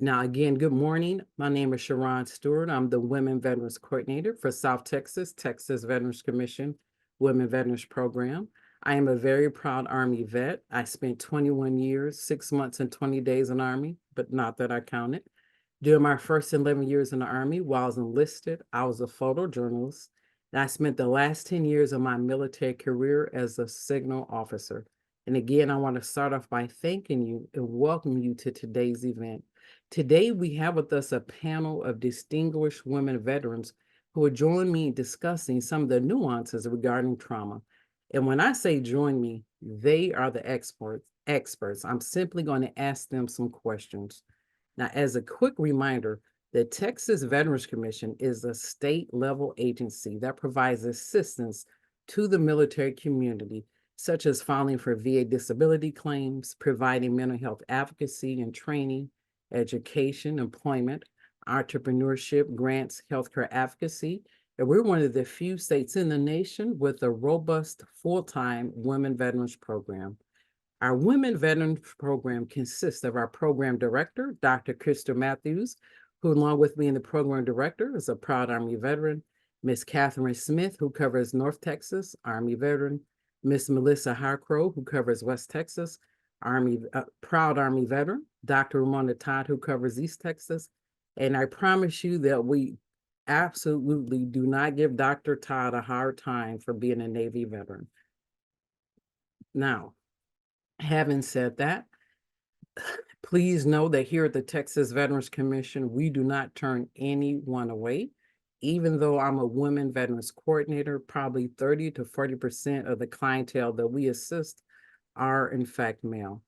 Now, again, good morning. My name is Sharon Stewart. I'm the Women Veterans Coordinator for South Texas, Texas Veterans Commission Women Veterans Program. I am a very proud Army vet. I spent 21 years, 6 months, and 20 days in Army, but not that I counted. During my first 11 years in the Army, while I was enlisted, I was a photojournalist, and I spent the last 10 years of my military career as a signal officer. And again, I want to start off by thanking you and welcoming you to today's event. Today, we have with us a panel of distinguished women veterans who will join me in discussing some of the nuances regarding trauma. And when I say join me, they are the experts. I'm simply going to ask them some questions. Now, as a quick reminder, the Texas Veterans Commission is a state-level agency that provides assistance to the military community, such as filing for VA disability claims, providing mental health advocacy and training, education, employment, entrepreneurship, grants, healthcare advocacy. And we're one of the few states in the nation with a robust full-time women veterans program. Our Women Veterans Program consists of our program director, Dr. Krista Matthews, who along with me in the program director is a proud Army veteran, Miss Catherine Smith, who covers North Texas, Army veteran, Miss Melissa Harcrow, who covers West Texas, proud Army veteran, Dr. Ramona Todd, who covers East Texas. And I promise you that we absolutely do not give Dr. Todd a hard time for being a Navy veteran. Now, having said that, please know that here at the Texas Veterans Commission, we do not turn anyone away. Even though I'm a women veterans coordinator, probably 30 to 40% of the clientele that we assist are in fact male.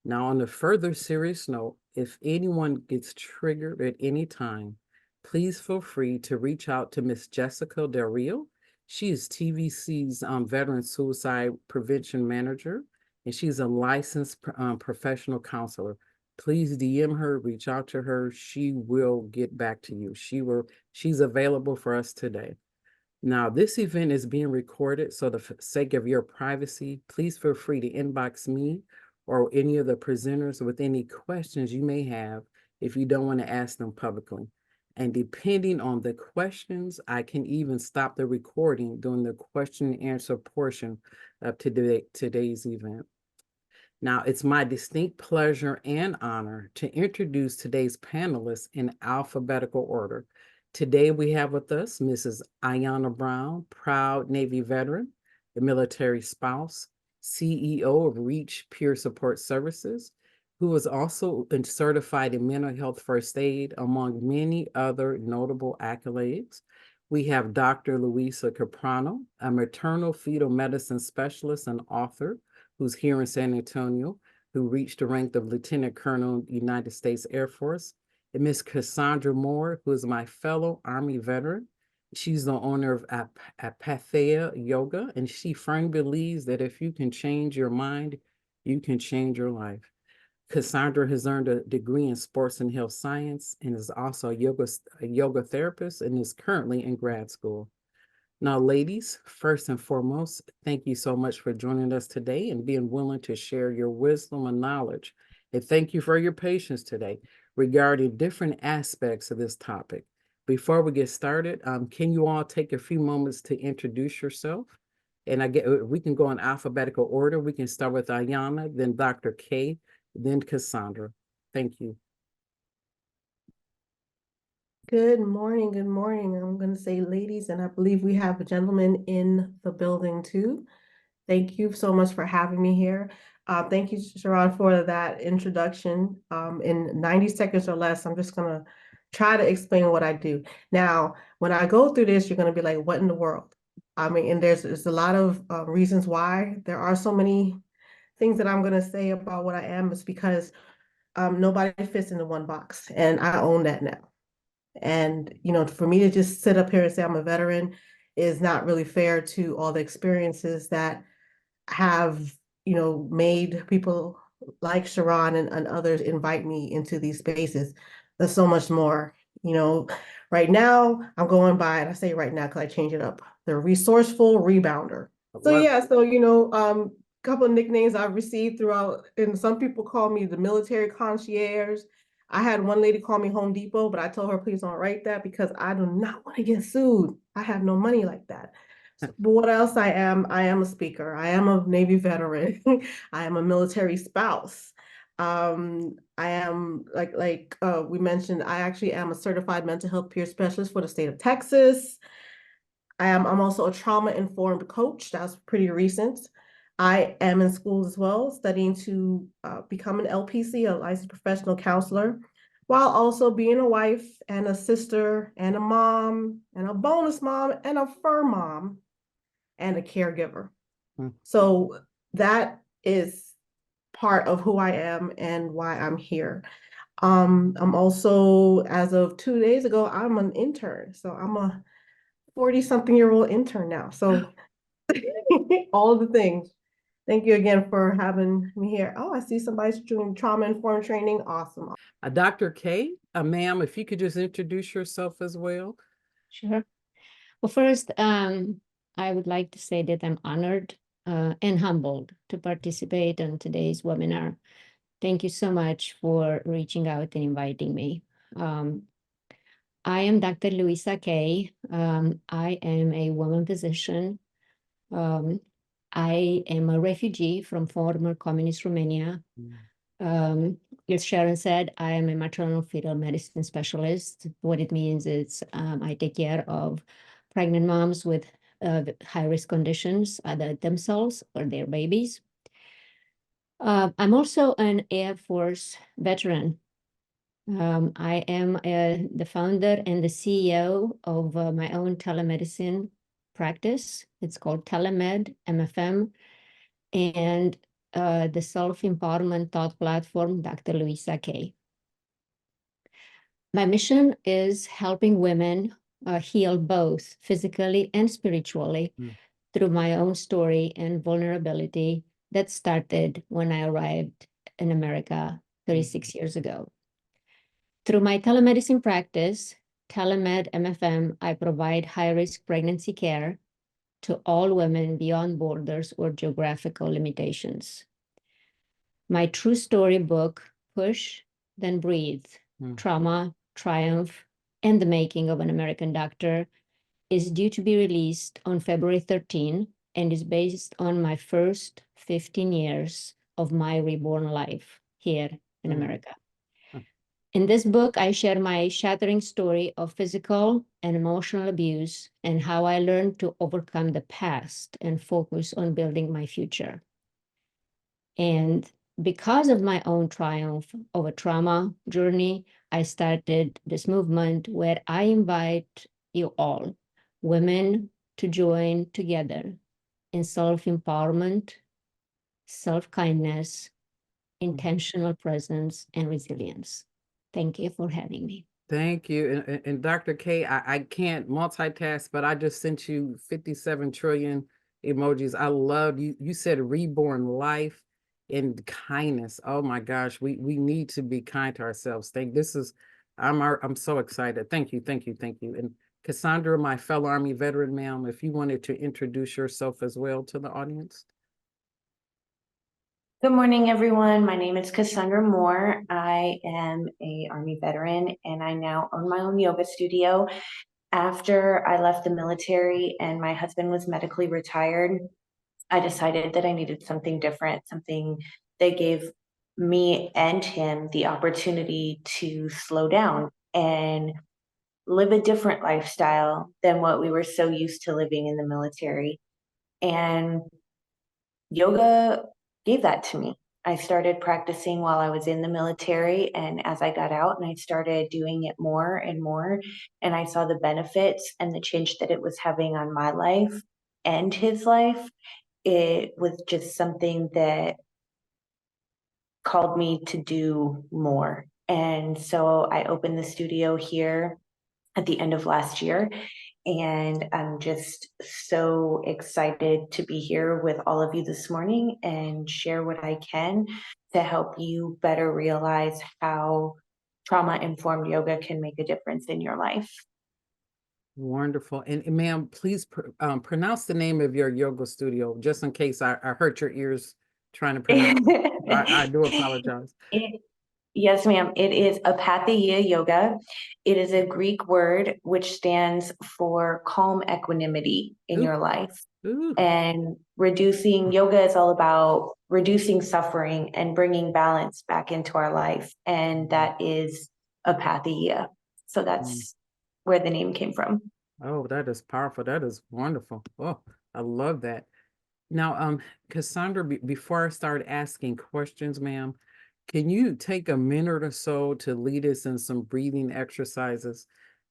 Now, on a further serious note, if anyone gets triggered at any time, please feel free to reach out to Miss Jessica Del Rio. She is TVC's Veteran Suicide Prevention Manager, and she's a licensed professional counselor. Please DM her, reach out to her. She will get back to you. She's available for us today. Now, this event is being recorded, so for the sake of your privacy, please feel free to inbox me or any of the presenters with any questions you may have if you don't want to ask them publicly. And depending on the questions, I can even stop the recording during the question and answer portion of today's event. Now, it's my distinct pleasure and honor to introduce today's panelists in alphabetical order. Today, we have with us Mrs. Ayana Brown, proud Navy veteran, the military spouse, CEO of Reach Peer Support Services, who is also certified in mental health first aid, among many other notable accolades. We have Dr. Louisa Kiprono, a maternal fetal medicine specialist and author, who's here in San Antonio, who reached the rank of Lieutenant Colonel, United States Air Force, and Miss Cassandra Moore, who is my fellow Army veteran. She's the owner of Apatheia Yoga, and she firmly believes that if you can change your mind, you can change your life. Cassandra has earned a degree in sports and health science and is also a yoga therapist and is currently in grad school. Now, ladies, first and foremost, thank you so much for joining us today and being willing to share your wisdom and knowledge. And thank you for your patience today regarding different aspects of this topic. Before we get started, can you all take a few moments to introduce yourself? And we can go in alphabetical order. We can start with Ayana, then Dr. K, then Cassandra. Thank you. Good morning. Good morning. I'm going to say ladies, and I believe we have a gentleman in the building too. Thank you so much for having me here. Thank you, Sharon, for that introduction. In 90 seconds or less, I'm just going to try to explain what I do. Now, when I go through this, you're going to be like, what in the world? I mean, and there's a lot of reasons why. There are so many things that I'm going to say about what I am. It's because nobody fits into one box, and I own that now. And, you know, for me to just sit up here and say I'm a veteran is not really fair to all the experiences that have, you know, made people like Sharon and others invite me into these spaces. There's so much more, you know. Right now, I'm going by, and I say right now because I change it up, the resourceful rebounder. So yeah, so, you know, a couple of nicknames I've received throughout, and some people call me the military concierge. I had one lady call me Home Depot, but I told her, please don't write that because I do not want to get sued. I have no money like that. But what else I am? I am a speaker. I am a Navy veteran. I am a military spouse. I am we mentioned, I actually am a certified mental health peer specialist for the state of Texas. I'm also a trauma-informed coach. That's pretty recent. I am in school as well, studying to become an LPC, a licensed professional counselor, while also being a wife and a sister and a mom and a bonus mom and a fur mom and a caregiver. Mm. So that is part of who I am and why I'm here. I'm also, as of 2 days ago, I'm an intern. So I'm a 40-something-year-old intern now. So all the things. Thank you again for having me here. Oh, I see somebody's doing trauma-informed training. Awesome. Dr. K, ma'am, if you could just introduce yourself as well. Sure. Well, first, I would like to say that I'm honored and humbled to participate in today's webinar. Thank you so much for reaching out and inviting me. I am Dr. Louisa K. I am a woman physician. I am a refugee from former communist Romania. As Sharon said, I am a maternal fetal medicine specialist. What it means is I take care of pregnant moms with high-risk conditions, either themselves or their babies. I'm also an Air Force veteran. I am the founder and the CEO of my own telemedicine practice. It's called Telemed MFM, and the self-empowerment thought platform, Dr. Louisa K. My mission is helping women heal both physically and spiritually through my own story and vulnerability that started when I arrived in America 36 years ago. Through my telemedicine practice, Telemed MFM, I provide high-risk pregnancy care to all women beyond borders or geographical limitations. My true story book, Push, Then Breathe, Trauma, Triumph, and the Making of an American Doctor, is due to be released on February 13 and is based on my first 15 years of my reborn life here in America. In this book, I share my shattering story of physical and emotional abuse and how I learned to overcome the past and focus on building my future. And because of my own triumph over trauma journey, I started this movement where I invite you all, women, to join together in self-empowerment, self-kindness, intentional presence, and resilience. Thank you for having me. Thank you. And Dr. K, I can't multitask, but I just sent you 57 trillion emojis. I love you. You said reborn life and kindness. Oh my gosh, we need to be kind to ourselves. I'm so excited. Thank you, thank you, thank you. And Cassandra, my fellow Army veteran, ma'am, if you wanted to introduce yourself as well to the audience. Good morning, everyone. My name is Cassandra Moore. I am an Army veteran, and I now own my own yoga studio. After I left the military and my husband was medically retired, I decided that I needed something different, something that gave me and him the opportunity to slow down and live a different lifestyle than what we were so used to living in the military. And yoga gave that to me. I started practicing while I was in the military, and as I got out and I started doing it more and more, and I saw the benefits and the change that it was having on my life and his life, it was just something that called me to do more. And so I opened the studio here at the end of last year, and I'm just so excited to be here with all of you this morning and share what I can to help you better realize how trauma-informed yoga can make a difference in your life. Wonderful. And ma'am, please pronounce the name of your yoga studio, just in case I hurt your ears trying to pronounce it. I do apologize. Yes, ma'am. It is Apatheia yoga. It is a Greek word which stands for calm equanimity in Ooh. your life. Ooh. And reducing yoga is all about reducing suffering and bringing balance back into our life. And that is Apatheia. So that's where the name came from. Oh, that is powerful. That is wonderful. Oh, I love that. Now, Cassandra, before I start asking questions, ma'am, can you take a minute or so to lead us in some breathing exercises?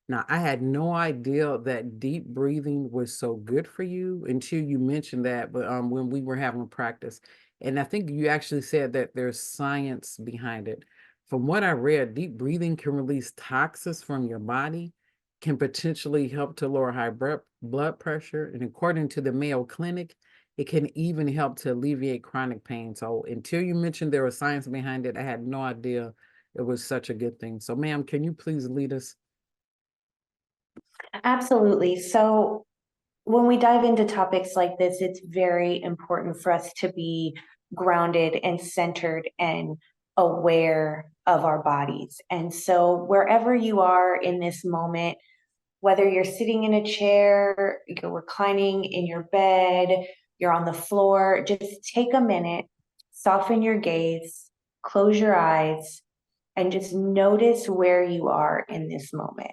Now, I had no idea that deep breathing was so good for you until you mentioned that, but when we were having practice. And I think you actually said that there's science behind it. From what I read, deep breathing can release toxins from your body, can potentially help to lower high blood pressure. And according to the Mayo Clinic, it can even help to alleviate chronic pain. So until you mentioned there was science behind it, I had no idea it was such a good thing. So ma'am, can you please lead us? Absolutely. So when we dive into topics like this, it's very important for us to be grounded and centered and aware of our bodies. And so wherever you are in this moment, whether you're sitting in a chair, you're reclining in your bed, you're on the floor, just take a minute, soften your gaze, close your eyes, and just notice where you are in this moment.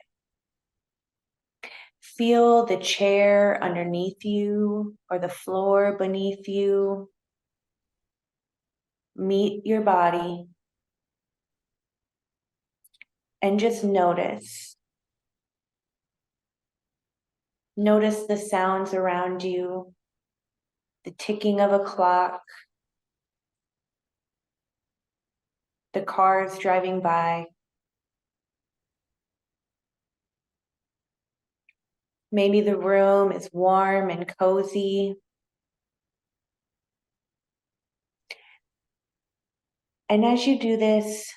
Feel the chair underneath you or the floor beneath you. Meet your body and just notice. Notice the sounds around you, the ticking of a clock, the cars driving by. Maybe the room is warm and cozy. And as you do this,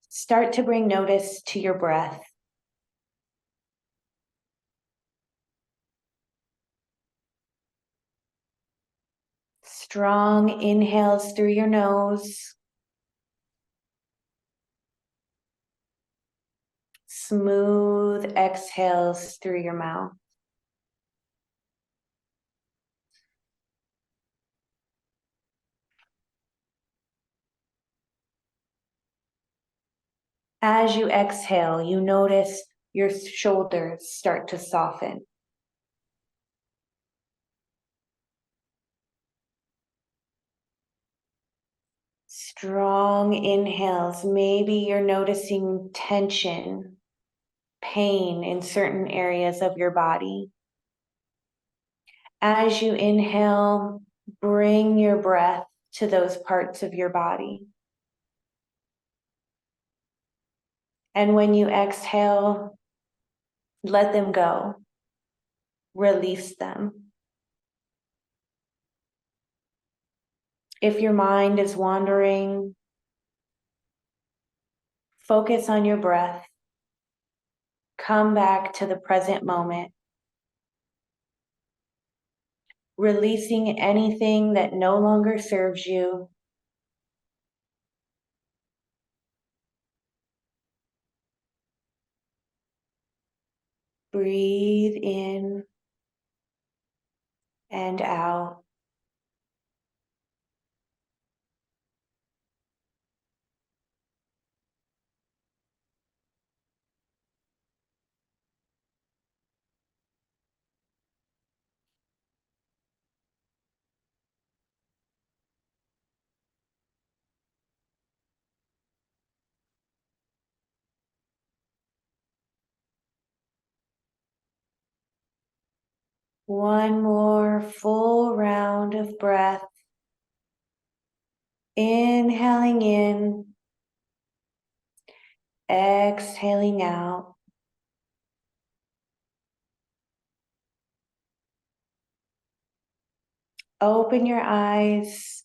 start to bring notice to your breath. Strong inhales through your nose. Smooth exhales through your mouth. As you exhale, you notice your shoulders start to soften. Strong inhales. Maybe you're noticing tension, pain in certain areas of your body. As you inhale, bring your breath to those parts of your body. And when you exhale, let them go. Release them. If your mind is wandering, focus on your breath. Come back to the present moment. Releasing anything that no longer serves you. Breathe in and out. One more full round of breath. Inhaling in, exhaling out. Open your eyes.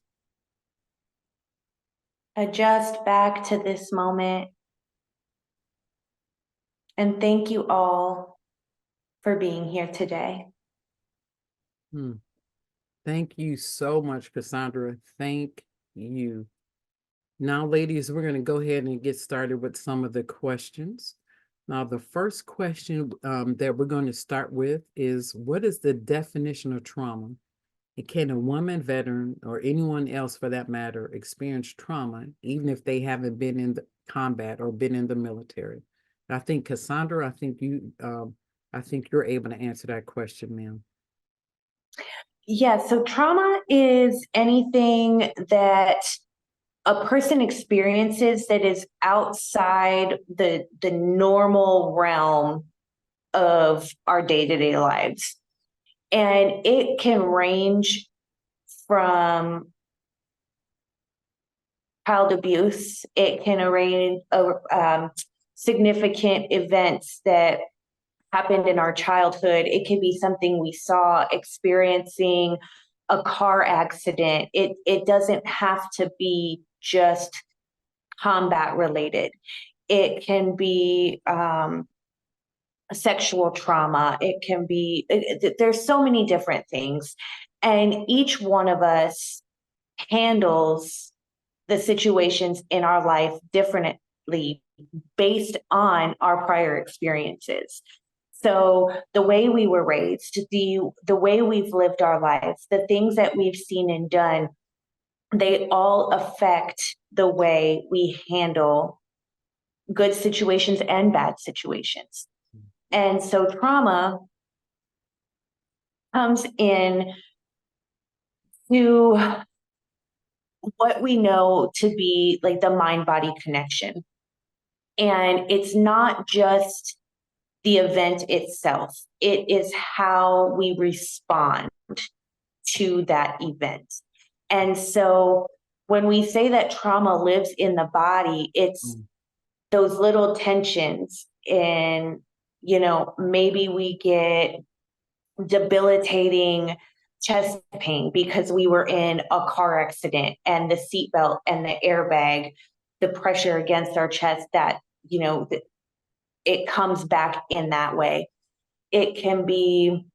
Adjust back to this moment. And thank you all for being here today. Thank you so much, Cassandra. Thank you. Now, ladies, we're going to go ahead and get started with some of the questions. Now, the first question that we're going to start with is, what is the definition of trauma? And can a woman veteran, or anyone else for that matter, experience trauma even if they haven't been in the combat or been in the military? I think, Cassandra, I think you're able to answer that question, ma'am. Yeah, so trauma is anything that a person experiences that is outside the normal realm of our day-to-day lives. And it can range from child abuse, it can range significant events that happened in our childhood. It can be something we saw, experiencing a car accident. It doesn't have to be just combat related. It can be sexual trauma. It can be, there's so many different things. And each one of us handles the situations in our life differently based on our prior experiences. So the way we were raised, the way we've lived our lives, the things that we've seen and done, they all affect the way we handle good situations and bad situations. And so trauma comes in to what we know to be like the mind-body connection. And it's not just the event itself, it is how we respond to that event. And so when we say that trauma lives in the body, it's those little tensions, and maybe we get debilitating chest pain because we were in a car accident, and the seatbelt and the airbag, the pressure against our chest, that it comes back in that way. It can be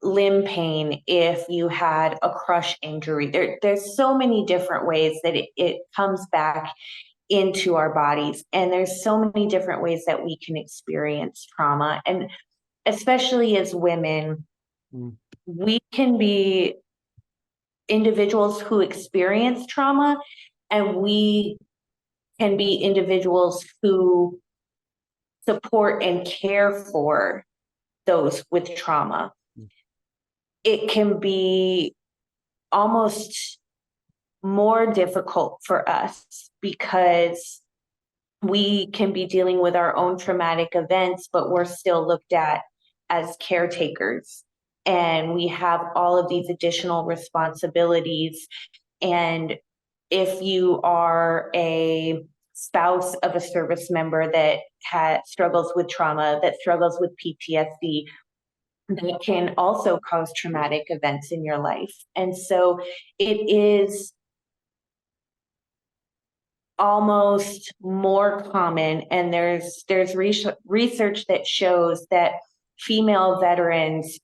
limb pain if you had a crush injury. There's so many different ways that it comes back into our bodies, and there's so many different ways that we can experience trauma. And especially as women, we can be individuals who experience trauma, and we can be individuals who support and care for those with trauma. It can be almost more difficult for us because we can be dealing with our own traumatic events, but we're still looked at as caretakers. And we have all of these additional responsibilities. And if you are a spouse of a service member that struggles with trauma, that struggles with PTSD, that can also cause traumatic events in your life. And so it is almost more common, and there's research that shows that female veterans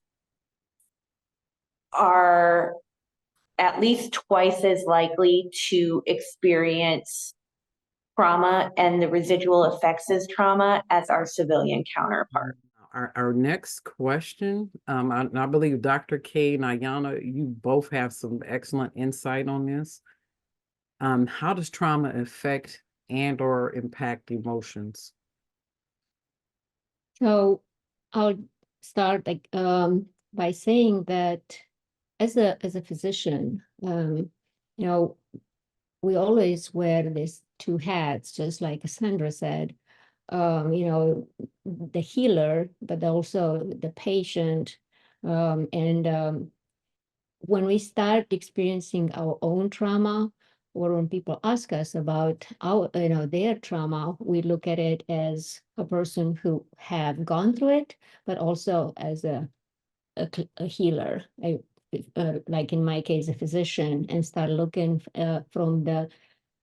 are at least twice as likely to experience trauma and the residual effects as trauma as our civilian counterpart. Our next question, I believe Dr. K and Ayana, you both have some excellent insight on this. How does trauma affect and or impact emotions? So I'll start by saying that as a physician, we always wear these two hats, just like Cassandra said. The healer, but also the patient. And when we start experiencing our own trauma, or when people ask us about their trauma, we look at it as a person who have gone through it, but also as a healer, like in my case, a physician, and start looking from the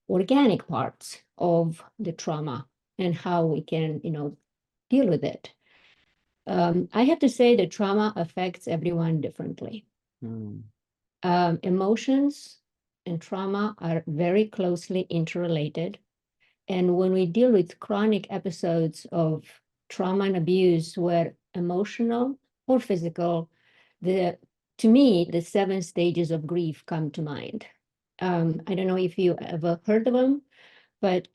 organic parts of the trauma and how we can, deal with it. I have to say that trauma affects everyone differently. Emotions and trauma are very closely interrelated. And when we deal with chronic episodes of trauma and abuse, where emotional or physical, to me, the 7 stages of grief come to mind. I don't know if you ever heard of them, but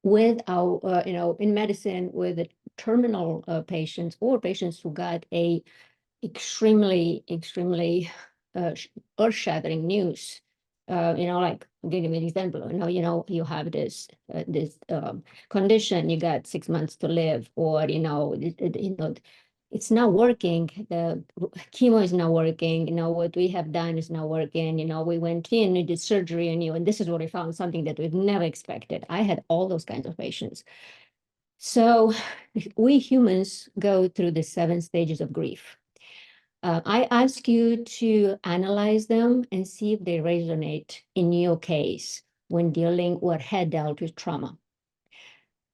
with our, in medicine, with the terminal patients or patients who got a extremely earth-shattering news. Like I'll give you an example. You have this condition. You got 6 months to live, or it's not working. The chemo is not working. What we have done is not working. We went in, we did surgery on you, and this is what we found, something that we've never expected. I had all those kinds of patients. So we humans go through the 7 stages of grief. I ask you to analyze them and see if they resonate in your case when dealing or had dealt with trauma.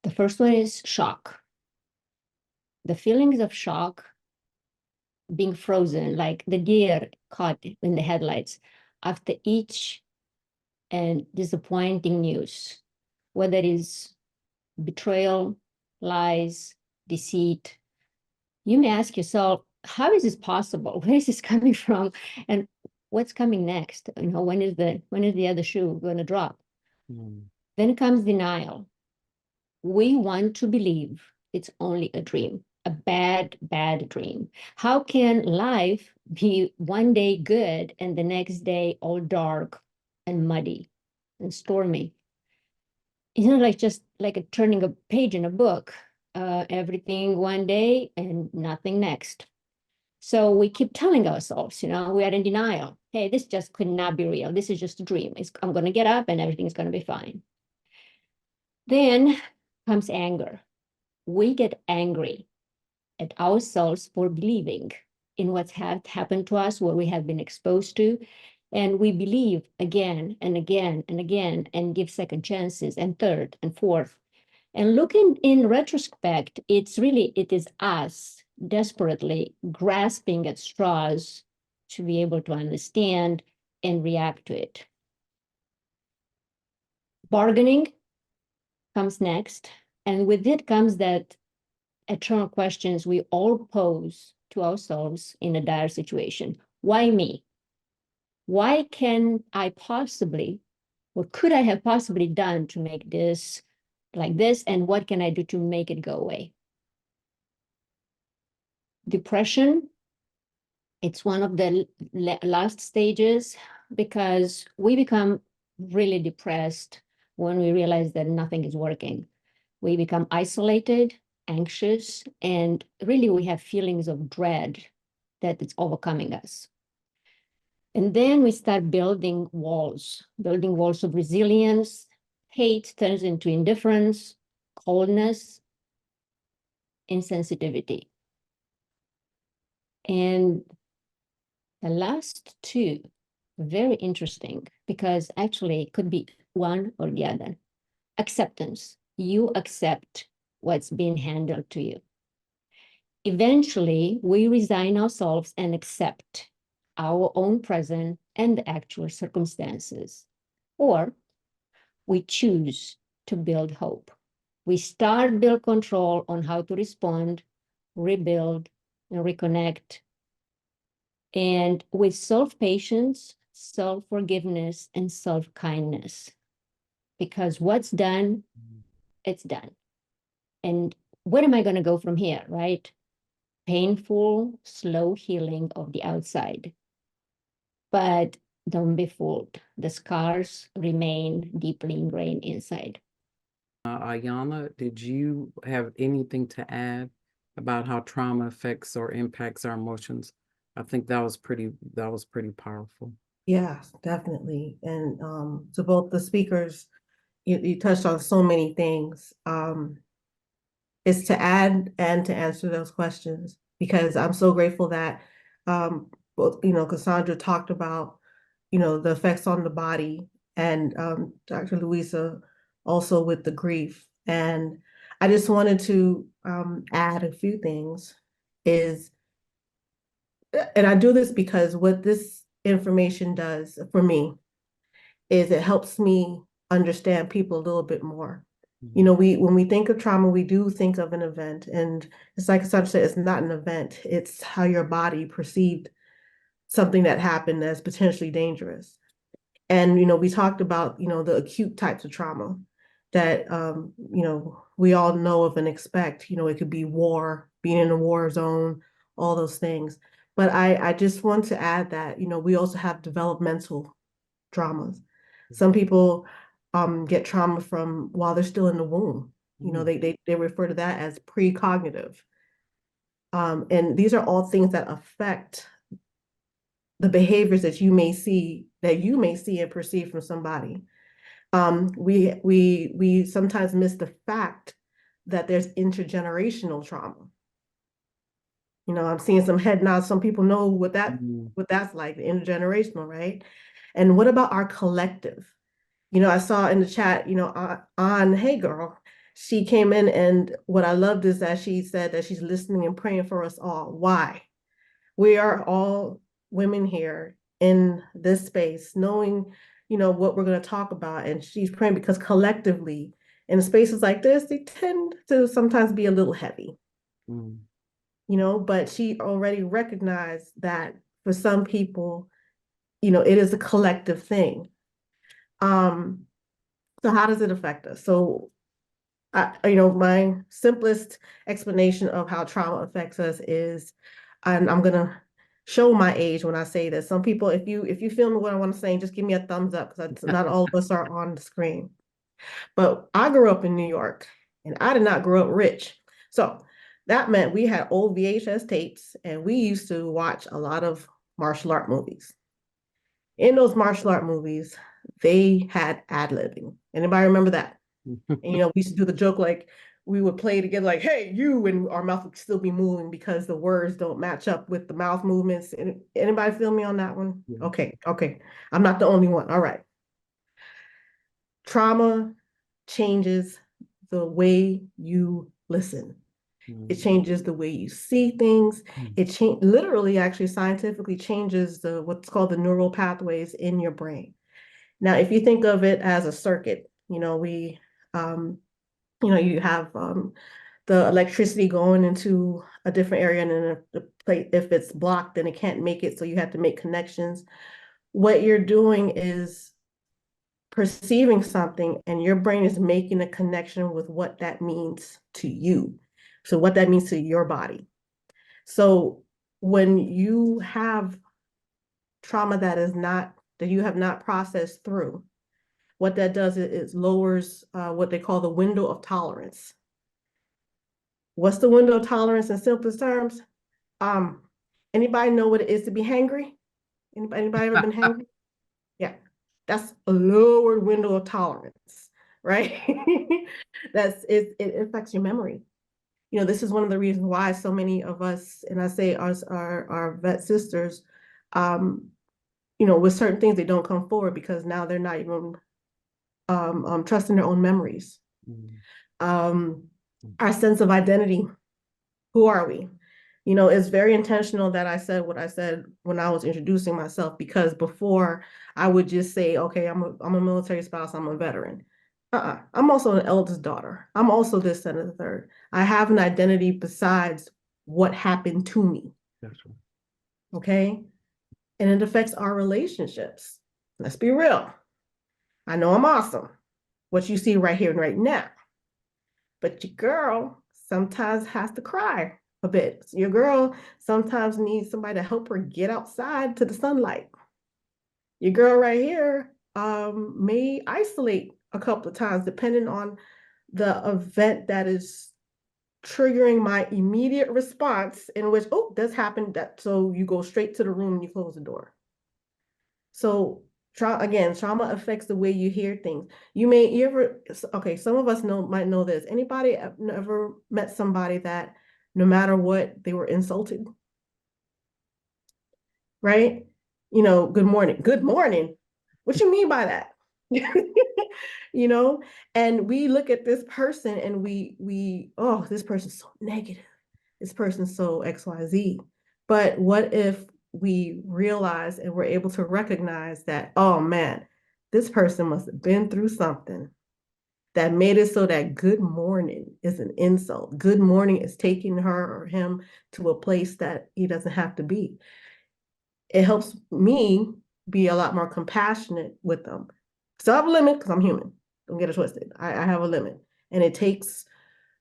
The first one is shock. The feelings of shock, being frozen, like the deer caught in the headlights after each and disappointing news, whether it is betrayal, lies, deceit. You may ask yourself, how is this possible? Where is this coming from? And what's coming next? When is the other shoe going to drop? Then comes denial. We want to believe it's only a dream, a bad dream. How can life be one day good and the next day all dark and muddy and stormy? It's not just like turning a page in a book. Everything one day and nothing next. So we keep telling ourselves, we are in denial. Hey, this just could not be real. This is just a dream. I'm going to get up and everything's going to be fine. Then comes anger. We get angry at ourselves for believing in what's happened to us, what we have been exposed to. And we believe again and again and again and give second chances and third and fourth. And looking in retrospect, it is us desperately grasping at straws to be able to understand and react to it. Bargaining comes next. And with it comes that eternal questions we all pose to ourselves in a dire situation. Why me? Why can I possibly, what could I have possibly done to make this like this, and what can I do to make it go away? Depression, it's one of the last stages because we become really depressed when we realize that nothing is working. We become isolated, anxious, and really we have feelings of dread that it's overcoming us. And then we start building walls of resilience. Hate turns into indifference, coldness, insensitivity. And the last 2, very interesting, because actually it could be one or the other. Acceptance. You accept what's being handled to you. Eventually, we resign ourselves and accept our own present and the actual circumstances. Or we choose to build hope. We build control on how to respond, rebuild, and reconnect. And with self-patience, self-forgiveness, and self-kindness. Because what's done, it's done. And where am I going to go from here, right? Painful, slow healing of the outside. But don't be fooled. The scars remain deeply ingrained inside. Ayana, did you have anything to add about how trauma affects or impacts our emotions? I think that was pretty powerful. Yes, definitely. And to both the speakers, you touched on so many things. It's to add and to answer those questions, because I'm so grateful that both, Cassandra talked about, the effects on the body, and Dr. Louisa also with the grief. And I just wanted to add a few things and I do this because what this information does for me is it helps me understand people a little bit more. You know, when we think of trauma, we do think of an event, and it's like Cassandra said, it's not an event. It's how your body perceived something that happened as potentially dangerous. And, you know, we talked about, you know, the acute types of trauma that, you know, we all know of and expect. You know, it could be war, being in a war zone, all those things. But I just want to add that, you know, we also have developmental traumas. Some people get trauma from while they're still in the womb. You know, they refer to that as precognitive. And these are all things that affect the behaviors that you may see and perceive from somebody. We sometimes miss the fact that there's intergenerational trauma. You know, I'm seeing some head nods. Some people know what that's like, intergenerational, right? And what about our collective? You know, I saw in the chat, you know, hey girl, she came in, and what I loved is that she said that she's listening and praying for us all. Why? We are all women here in this space, knowing, you know, what we're going to talk about. And she's praying because collectively, in spaces like this, they tend to sometimes be a little heavy, you know, but she already recognized that for some people, you know, it is a collective thing. So how does it affect us? So, you know, my simplest explanation of how trauma affects us is, and I'm gonna show my age when I say this. Some people, if you feel me what I want to say, just give me a thumbs up, because not all of us are on the screen. But I grew up in New York, and I did not grow up rich. So that meant we had old VHS tapes, and we used to watch a lot of martial art movies. In those martial art movies, they had ad-libbing. Anybody remember that? And, you know, we used to do the joke, like we would play together, like, hey, you, and our mouth would still be moving because the words don't match up with the mouth movements. Anybody feel me on that one? Yeah. Okay. I'm not the only one. All right. Trauma changes the way you listen. It changes the way you see things. It literally, actually, scientifically changes what's called the neural pathways in your brain. Now, if you think of it as a circuit, you know, you have the electricity going into a different area, and then if it's blocked, then it can't make it. So you have to make connections. What you're doing is perceiving something, and your brain is making a connection with what that means to you. So what that means to your body. So when you have trauma that you have not processed through, what that does is lowers what they call the window of tolerance. What's the window of tolerance in simplest terms? Anybody know what it is to be hangry? Anybody ever been hangry? Yeah, that's a lower window of tolerance, right? It affects your memory. You know, this is one of the reasons why so many of us, and I say us, our vet sisters, you know, with certain things, they don't come forward because now they're not even trusting their own memories. Our sense of identity. Who are we? You know, it's very intentional that I said what I said when I was introducing myself, because before I would just say, okay, I'm a military spouse, I'm a veteran. I'm also an eldest daughter. I'm also this and the third. I have an identity besides what happened to me. That's right. Okay. And it affects our relationships. Let's be real. I know I'm awesome. What you see right here and right now. But your girl sometimes has to cry a bit. Your girl sometimes needs somebody to help her get outside to the sunlight. Your girl right here may isolate a couple of times, depending on the event that is triggering my immediate response, in which, oh, this happened, so you go straight to the room and you close the door. So trauma affects the way you hear things. Okay, some of us might know this. Anybody ever met somebody that no matter what, they were insulted? Right? You know, good morning. Good morning. What you mean by that? You know, and we look at this person and oh, this person's so negative. This person's so XYZ. But what if we realize and we're able to recognize that, oh man, this person must have been through something that made it so that good morning is an insult. Good morning is taking her or him to a place that he doesn't have to be. It helps me be a lot more compassionate with them. So I have a limit because I'm human. Don't get it twisted. I have a limit. And it takes,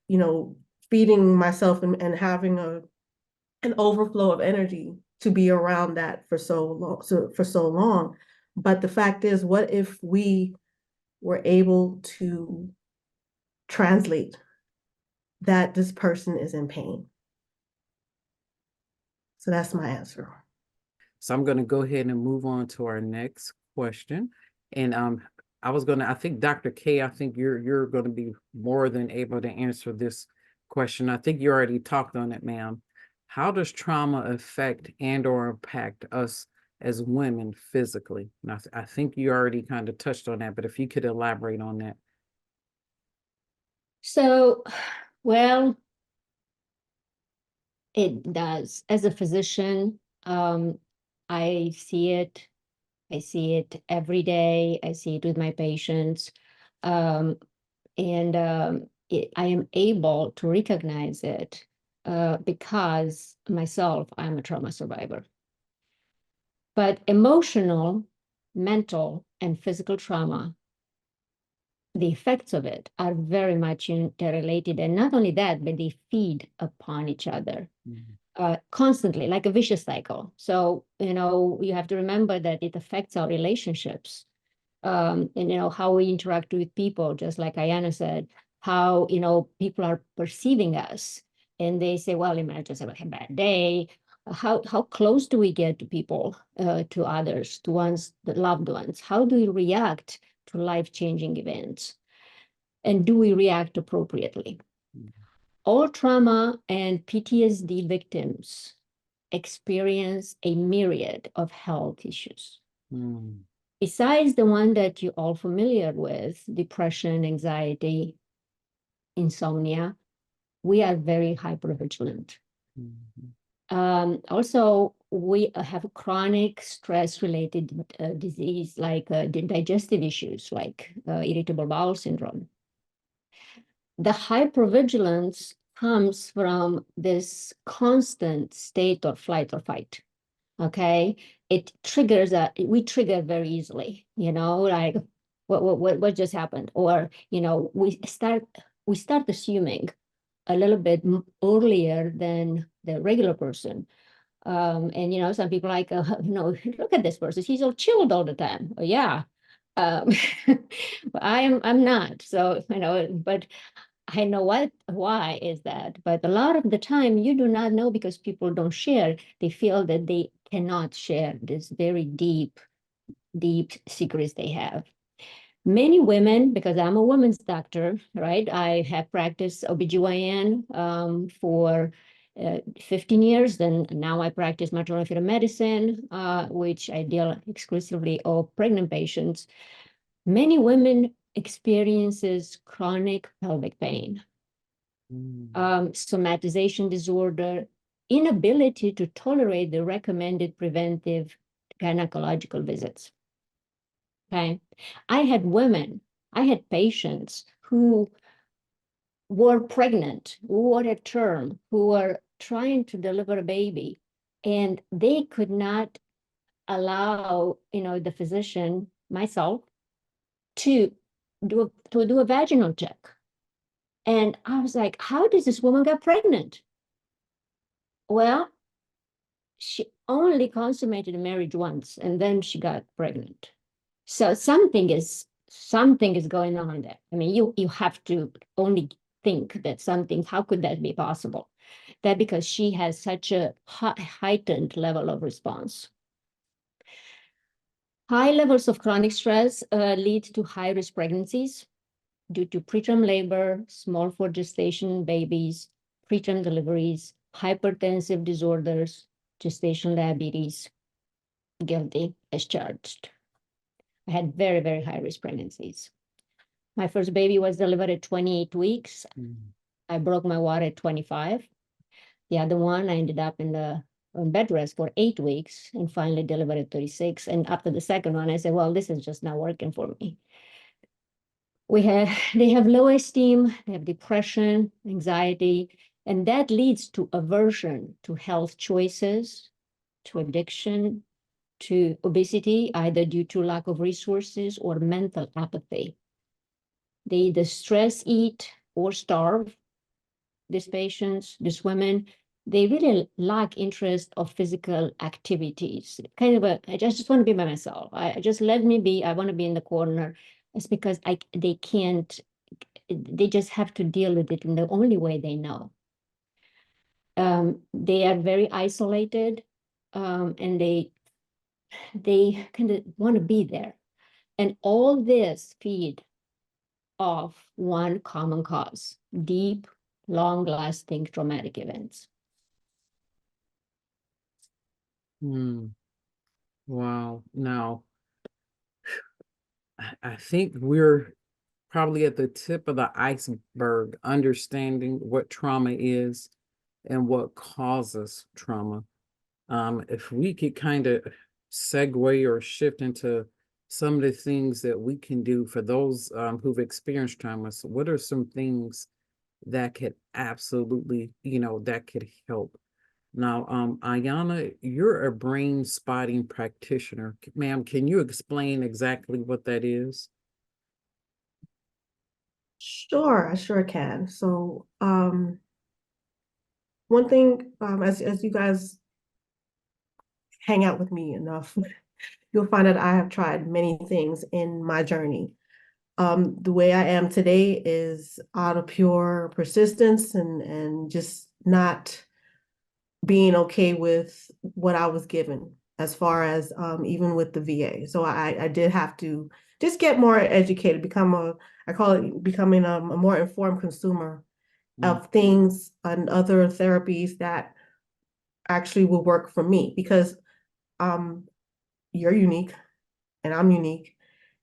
you know, feeding myself and having an overflow of energy to be around that for so long. But the fact is, what if we were able to translate that this person is in pain? So that's my answer. So I'm going to go ahead and move on to our next question. And I think Dr. K, I think you're going to be more than able to answer this question. I think you already talked on it, ma'am. How does trauma affect and or impact us as women physically? And I think you already kind of touched on that, but if you could elaborate on that. So, well, it does. As a physician, I see it. I see it every day. I see it with my patients. I am able to recognize it because myself, I'm a trauma survivor. But emotional, mental, and physical trauma, the effects of it are very much interrelated. And not only that, but they feed upon each other. Constantly, like a vicious cycle. So, you have to remember that it affects our relationships, and, how we interact with people, just like Ayana said, how, people are perceiving us. And they say, well, you might just have a bad day. How close do we get to people, to others, to the loved ones? How do we react to life-changing events? And do we react appropriately? All trauma and PTSD victims experience a myriad of health issues. Besides the one that you're all familiar with, depression, anxiety, insomnia, we are very hypervigilant. Also, we have chronic stress-related disease, like digestive issues, like irritable bowel syndrome. The hypervigilance comes from this constant state of flight or fight. Okay, it triggers we trigger very easily. Like what just happened, or we start assuming a little bit earlier than the regular person. And some people are like, look at this person, she's all chilled all the time. Well, yeah, I'm not. So but I know why is that, but a lot of the time you do not know because people don't share. They feel that they cannot share this very deep secrets they have. Many women, because I'm a women's doctor, right? I have practiced OBGYN for 15 years, and now I practice maternal fetal medicine, which I deal exclusively of pregnant patients. Many women experiences chronic pelvic pain, somatization disorder, inability to tolerate the recommended preventive gynecological visits. Okay, I had patients who were pregnant, who were at term, who were trying to deliver a baby, and they could not allow, the physician, myself, to do a vaginal check. And I was like, how does this woman get pregnant? Well, she only consummated a marriage once, and then she got pregnant. So something is going on there. I mean, you have to only think that how could that be possible? That because she has such a heightened level of response. High levels of chronic stress lead to high-risk pregnancies due to preterm labor, small for gestation babies, preterm deliveries, hypertensive disorders, gestational diabetes. Guilty as charged. I had very, very high-risk pregnancies. My first baby was delivered at 28 weeks. I broke my water at 25. The other one, I ended up in the on bed rest for 8 weeks and finally delivered at 36. And after the second one, I said, well, this is just not working for me. They have low esteem, they have depression, anxiety, and that leads to aversion to health choices, to addiction, to obesity, either due to lack of resources or mental apathy. They either stress eat or starve. These patients, these women, they really lack interest of physical activities. Kind of I just want to be by myself. I just let me be. I want to be in the corner. It's because they can't. They just have to deal with it in the only way they know. They are very isolated, and they kind of want to be there. And all this feed off one common cause: deep, long-lasting traumatic events. Wow. Now, I think we're probably at the tip of the iceberg, understanding what trauma is and what causes trauma. If we could kind of segue or shift into some of the things that we can do for those who've experienced trauma. So what are some things that could absolutely, that could help? Now, Ayana, you're a brain spotting practitioner. Ma'am, can you explain exactly what that is? Sure, I sure can. So, one thing, as you guys hang out with me enough, you'll find that I have tried many things in my journey. The way I am today is out of pure persistence and just not being okay with what I was given as far as even with the VA. So I did have to just get more educated, I call it becoming a more informed consumer of things and other therapies that actually will work for me, because you're unique and I'm unique.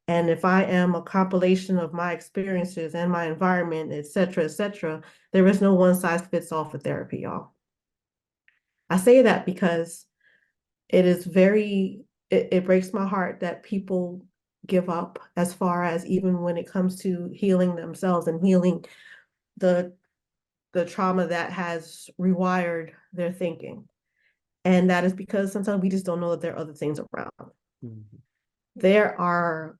And if I am a compilation of my experiences and my environment, et cetera, there is no one size fits all for therapy, y'all. I say that because it breaks my heart that people give up as far as even when it comes to healing themselves and healing the trauma that has rewired their thinking. And that is because sometimes we just don't know that there are other things around. There are,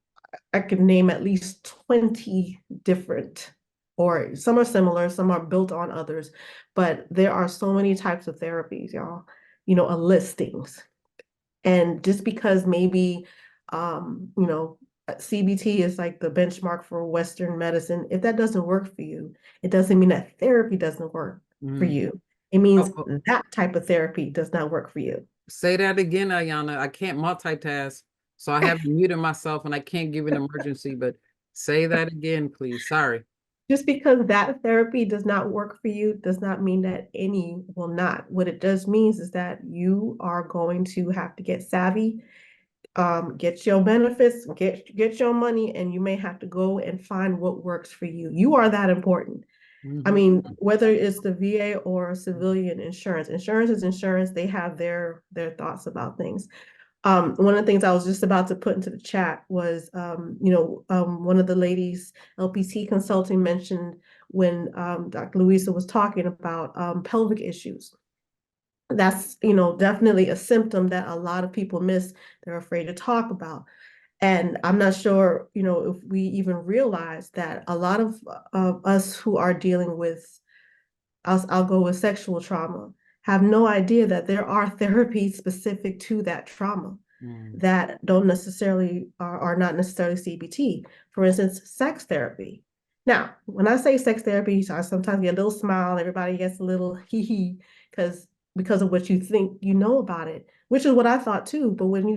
I could name at least 20 different, or some are similar, some are built on others, but there are so many types of therapies, y'all, a listings. And just because maybe, CBT is like the benchmark for Western medicine, if that doesn't work for you, it doesn't mean that therapy doesn't work for you. It means that type of therapy does not work for you. Say that again, Ayana. I can't multitask, so I have muted myself and I can't give an emergency, but say that again, please. Sorry. Just because that therapy does not work for you does not mean that any will not. What it does means is that you are going to have to get savvy, get your benefits, get your money, and you may have to go and find what works for you. You are that important. I mean, whether it's the VA or civilian insurance is insurance. They have their thoughts about things. One of the things I was just about to put into the chat was, one of the ladies, LPT Consulting, mentioned when Dr. Louisa was talking about pelvic issues. That's, definitely a symptom that a lot of people miss. They're afraid to talk about. And I'm not sure, if we even realize that a lot of us who are dealing with, I'll go with sexual trauma, have no idea that there are therapies specific to that trauma that don't necessarily are not necessarily CBT. For instance, sex therapy. Now, when I say sex therapy, I sometimes get a little smile, everybody gets a little hee-hee because of what you think you know about it, which is what I thought too. But when you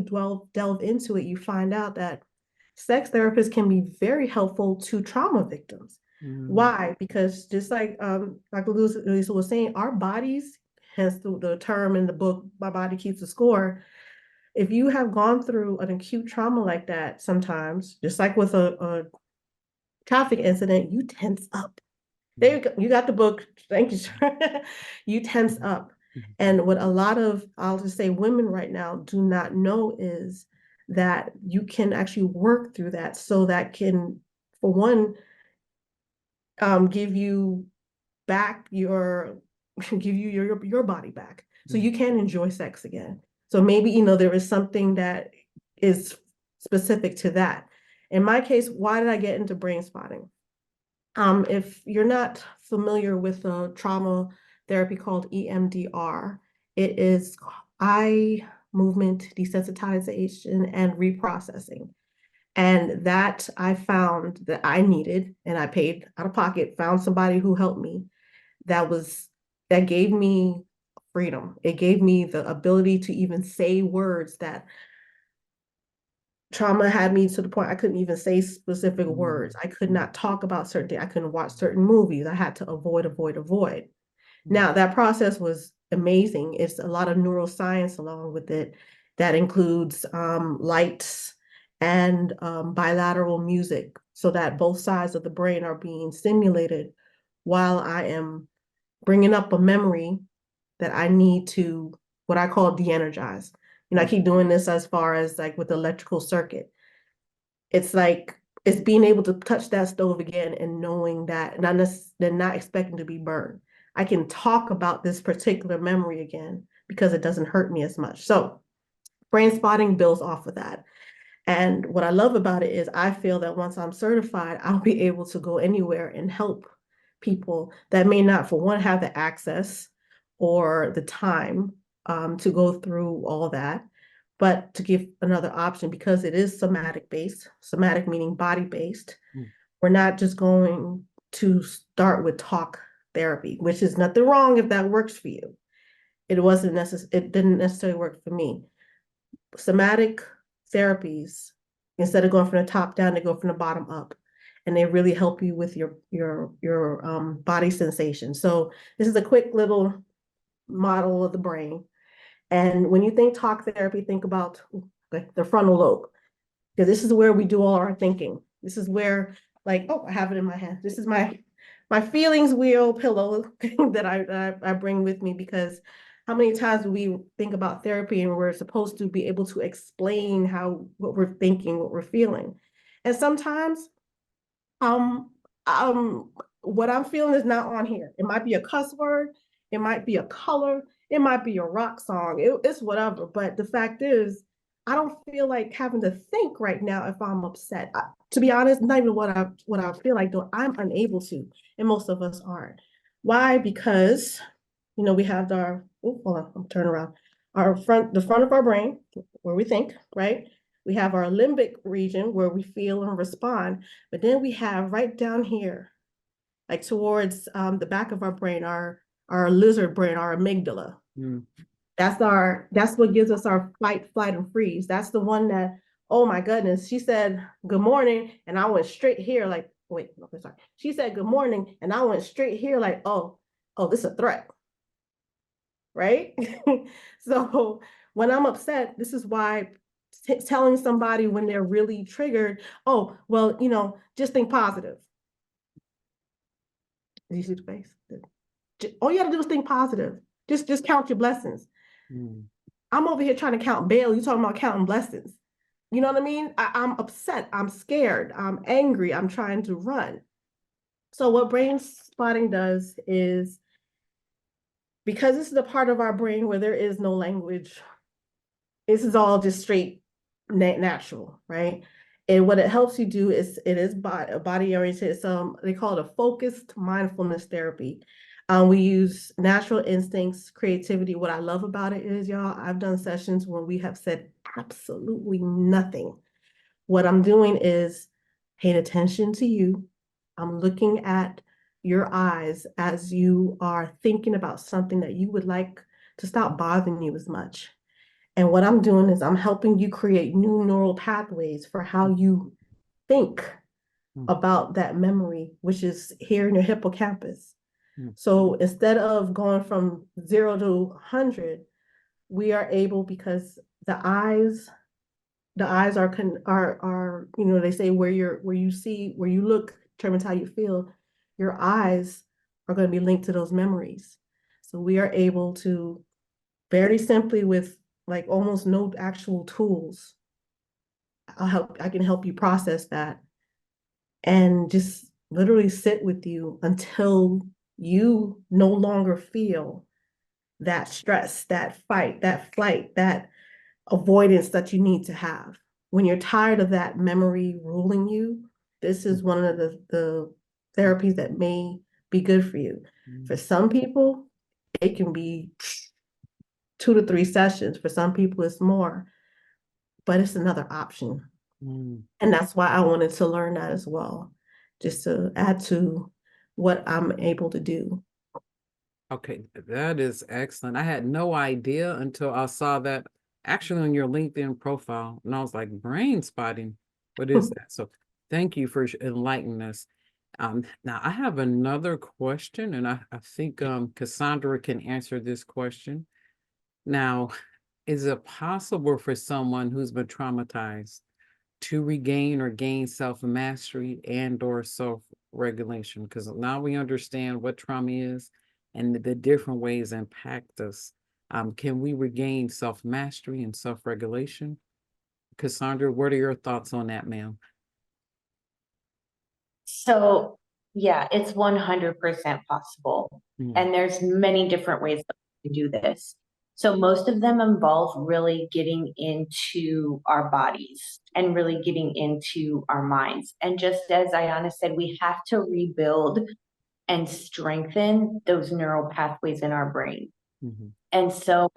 delve into it, you find out that sex therapists can be very helpful to trauma victims. Why? Because just like Dr. Louisa was saying, our bodies, hence the term in the book, My Body Keeps the Score. If you have gone through an acute trauma like that, sometimes, just like with a traffic incident, you tense up. There you go. You got the book. Thank you, sir. You tense up. And what a lot of, I'll just say, women right now do not know is that you can actually work through that, so that can, for one, give you back your give you your body back, so you can enjoy sex again. So maybe, there is something that is specific to that. In my case, why did I get into brain spotting? If you're not familiar with a trauma therapy called EMDR, it is eye movement desensitization and reprocessing. And that I found that I needed, and I paid out of pocket, found somebody who helped me. That gave me freedom. It gave me the ability to even say words that trauma had me to the point I couldn't even say specific words. I could not talk about certain things. I couldn't watch certain movies. I had to avoid. Now, that process was amazing. It's a lot of neuroscience along with it that includes lights and bilateral music, so that both sides of the brain are being stimulated while I am bringing up a memory that I need to, what I call, de-energize. I keep doing this as far as like with the electrical circuit. It's like, it's being able to touch that stove again and knowing that, not expecting to be burned. I can talk about this particular memory again because it doesn't hurt me as much. So brain spotting builds off of that. And what I love about it is I feel that once I'm certified, I'll be able to go anywhere and help people that may not, for one, have the access or the time to go through all that, but to give another option, because it is somatic based, somatic meaning body based. We're not just going to start with talk therapy, which is nothing wrong if that works for you. It didn't necessarily work for me. Somatic therapies, instead of going from the top down, they go from the bottom up, and they really help you with your body sensation. So this is a quick little model of the brain. And when you think talk therapy, think about the frontal lobe, because this is where we do all our thinking. This is where, like, oh, I have it in my hand. This is my feelings wheel pillow that I bring with me, because how many times do we think about therapy and we're supposed to be able to explain what we're thinking, what we're feeling. And sometimes what I'm feeling is not on here. It might be a cuss word, it might be a color, it might be a rock song, it's whatever. But the fact is, I don't feel like having to think right now if I'm upset. To be honest, not even what I feel like doing. I'm unable to, and most of us aren't. Why? Because we have hold on, I'm turning around. The front of our brain, where we think, right? We have our limbic region where we feel and respond, but then we have right down here, like towards the back of our brain, our lizard brain, our amygdala. That's what gives us our fight, flight, and freeze. That's the one that, oh my goodness, she said good morning, and I went straight here like, wait, okay, sorry. She said good morning, and I went straight here like, oh, this is a threat, right? So when I'm upset, this is why telling somebody when they're really triggered, oh, well, just think positive. Did you see the face? All you got to do is think positive. Just count your blessings. I'm over here trying to count bail. You talking about counting blessings. You know what I mean? I'm upset. I'm scared. I'm angry. I'm trying to run. So what brain spotting does is, because this is a part of our brain where there is no language, this is all just straight natural, right? And what it helps you do is, it is body oriented. So they call it a focused mindfulness therapy. We use natural instincts, creativity. What I love about it is, y'all, I've done sessions where we have said absolutely nothing. What I'm doing is paying attention to you. I'm looking at your eyes as you are thinking about something that you would like to stop bothering you as much. And what I'm doing is I'm helping you create new neural pathways for how you think about that memory, which is here in your hippocampus. So instead of going from 0 to 100, we are able, because the eyes are they say where you look determines how you feel. Your eyes are going to be linked to those memories. So we are able to very simply with like almost no actual tools, I can help you process that and just literally sit with you until you no longer feel that stress, that fight, that flight, that avoidance that you need to have. When you're tired of that memory ruling you, this is one of the therapies that may be good for you. For some people, it can be 2 to 3 sessions. For some people, it's more, but it's another option. Mm. And that's why I wanted to learn that as well, just to add to what I'm able to do. Okay, that is excellent. I had no idea until I saw that actually on your LinkedIn profile, and I was like, brain spotting. What is that? So thank you for enlightening us. Now I have another question, and I think Cassandra can answer this question. Now, is it possible for someone who's been traumatized to regain or gain self-mastery and or self-regulation? Because now we understand what trauma is and the different ways impact us. Can we regain self-mastery and self-regulation? Cassandra, what are your thoughts on that, ma'am? So yeah, it's 100% possible. Mm. And there's many different ways that we can do this. So most of them involve really getting into our bodies and really getting into our minds. And just as Ayana said, we have to rebuild and strengthen those neural pathways in our brain. Mm-hmm. And so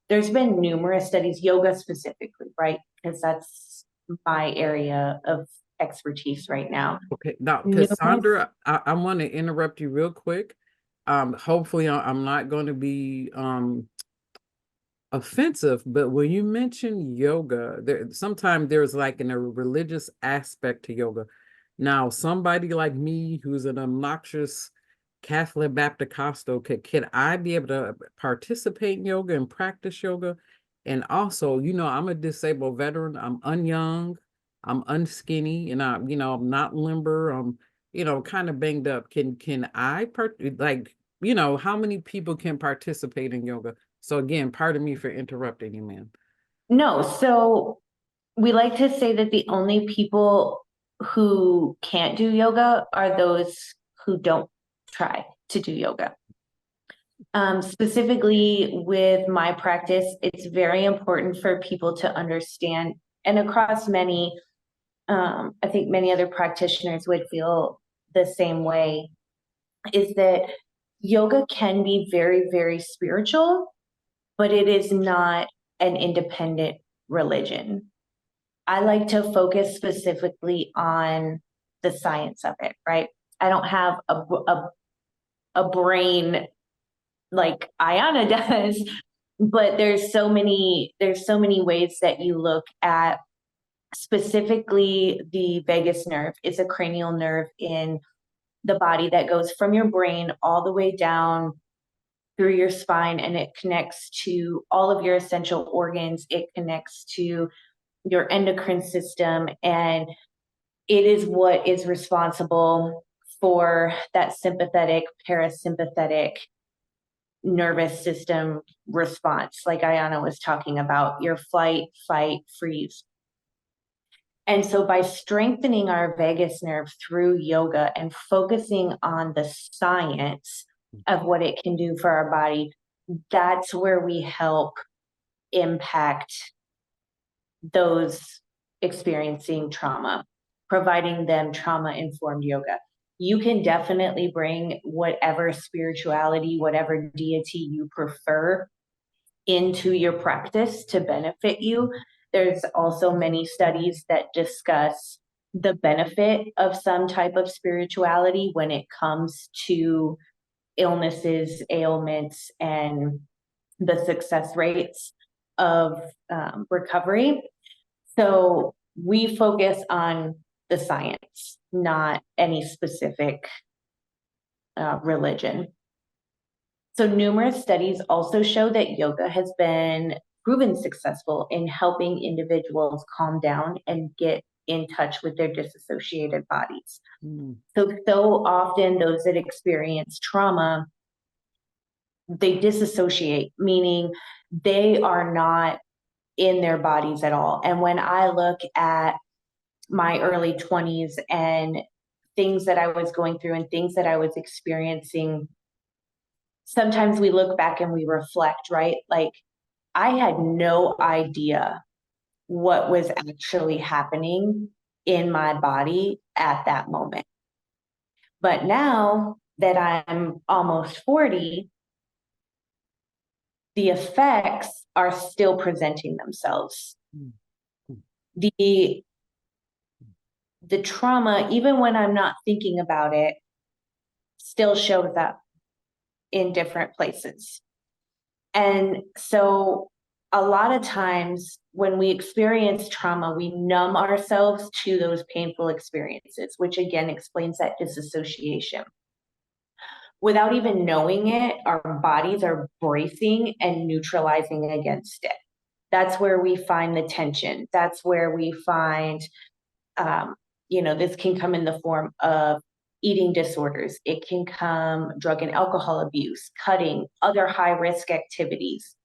there's been numerous studies, yoga specifically, right? Because that's my area of expertise right now. Okay, now Numerous- Cassandra, I want to interrupt you real quick. Hopefully I'm not going to be offensive, but when you mention yoga, sometimes there's like a religious aspect to yoga. Now, somebody like me who's an obnoxious Catholic Baptist Costal, can I be able to participate in yoga and practice yoga? And also, I'm a disabled veteran. I'm unyoung, I'm unskinny, and I'm not limber. I'm, kind of banged up. Can I how many people can participate in yoga? So again, pardon me for interrupting you, ma'am. No, so we like to say that the only people who can't do yoga are those who don't try to do yoga. Specifically with my practice, it's very important for people to understand, and across many, I think many other practitioners would feel the same way, is that yoga can be very, very spiritual, but it is not an independent religion. I like to focus specifically on the science of it, right? I don't have a brain like Ayana does, but there's so many ways that you look at specifically the vagus nerve. It's a cranial nerve in the body that goes from your brain all the way down through your spine, and it connects to all of your essential organs. It connects to your endocrine system, and it is what is responsible for that sympathetic, parasympathetic nervous system response, like Ayana was talking about, your flight, fight, freeze. And so by strengthening our vagus nerve through yoga and focusing on the science of what it can do for our body, that's where we help impact those experiencing trauma, providing them trauma-informed yoga. You can definitely bring whatever spirituality, whatever deity you prefer into your practice to benefit you. There's also many studies that discuss the benefit of some type of spirituality when it comes to illnesses, ailments, and the success rates of recovery. So we focus on the science, not any specific religion. So numerous studies also show that yoga has been proven successful in helping individuals calm down and get in touch with their disassociated bodies. So often those that experience trauma they disassociate, meaning they are not in their bodies at all. And when I look at my early 20s and things that I was going through and things that I was experiencing, sometimes we look back and we reflect, right? Like, I had no idea what was actually happening in my body at that moment. But now that I'm almost 40, the effects are still presenting themselves. The trauma, even when I'm not thinking about it, still shows up in different places. And so a lot of times when we experience trauma, we numb ourselves to those painful experiences, which again explains that disassociation. Without even knowing it, our bodies are bracing and neutralizing against it. That's where we find the tension. That's where we find, this can come in the form of eating disorders. It can come drug and alcohol abuse, cutting, other high-risk activities.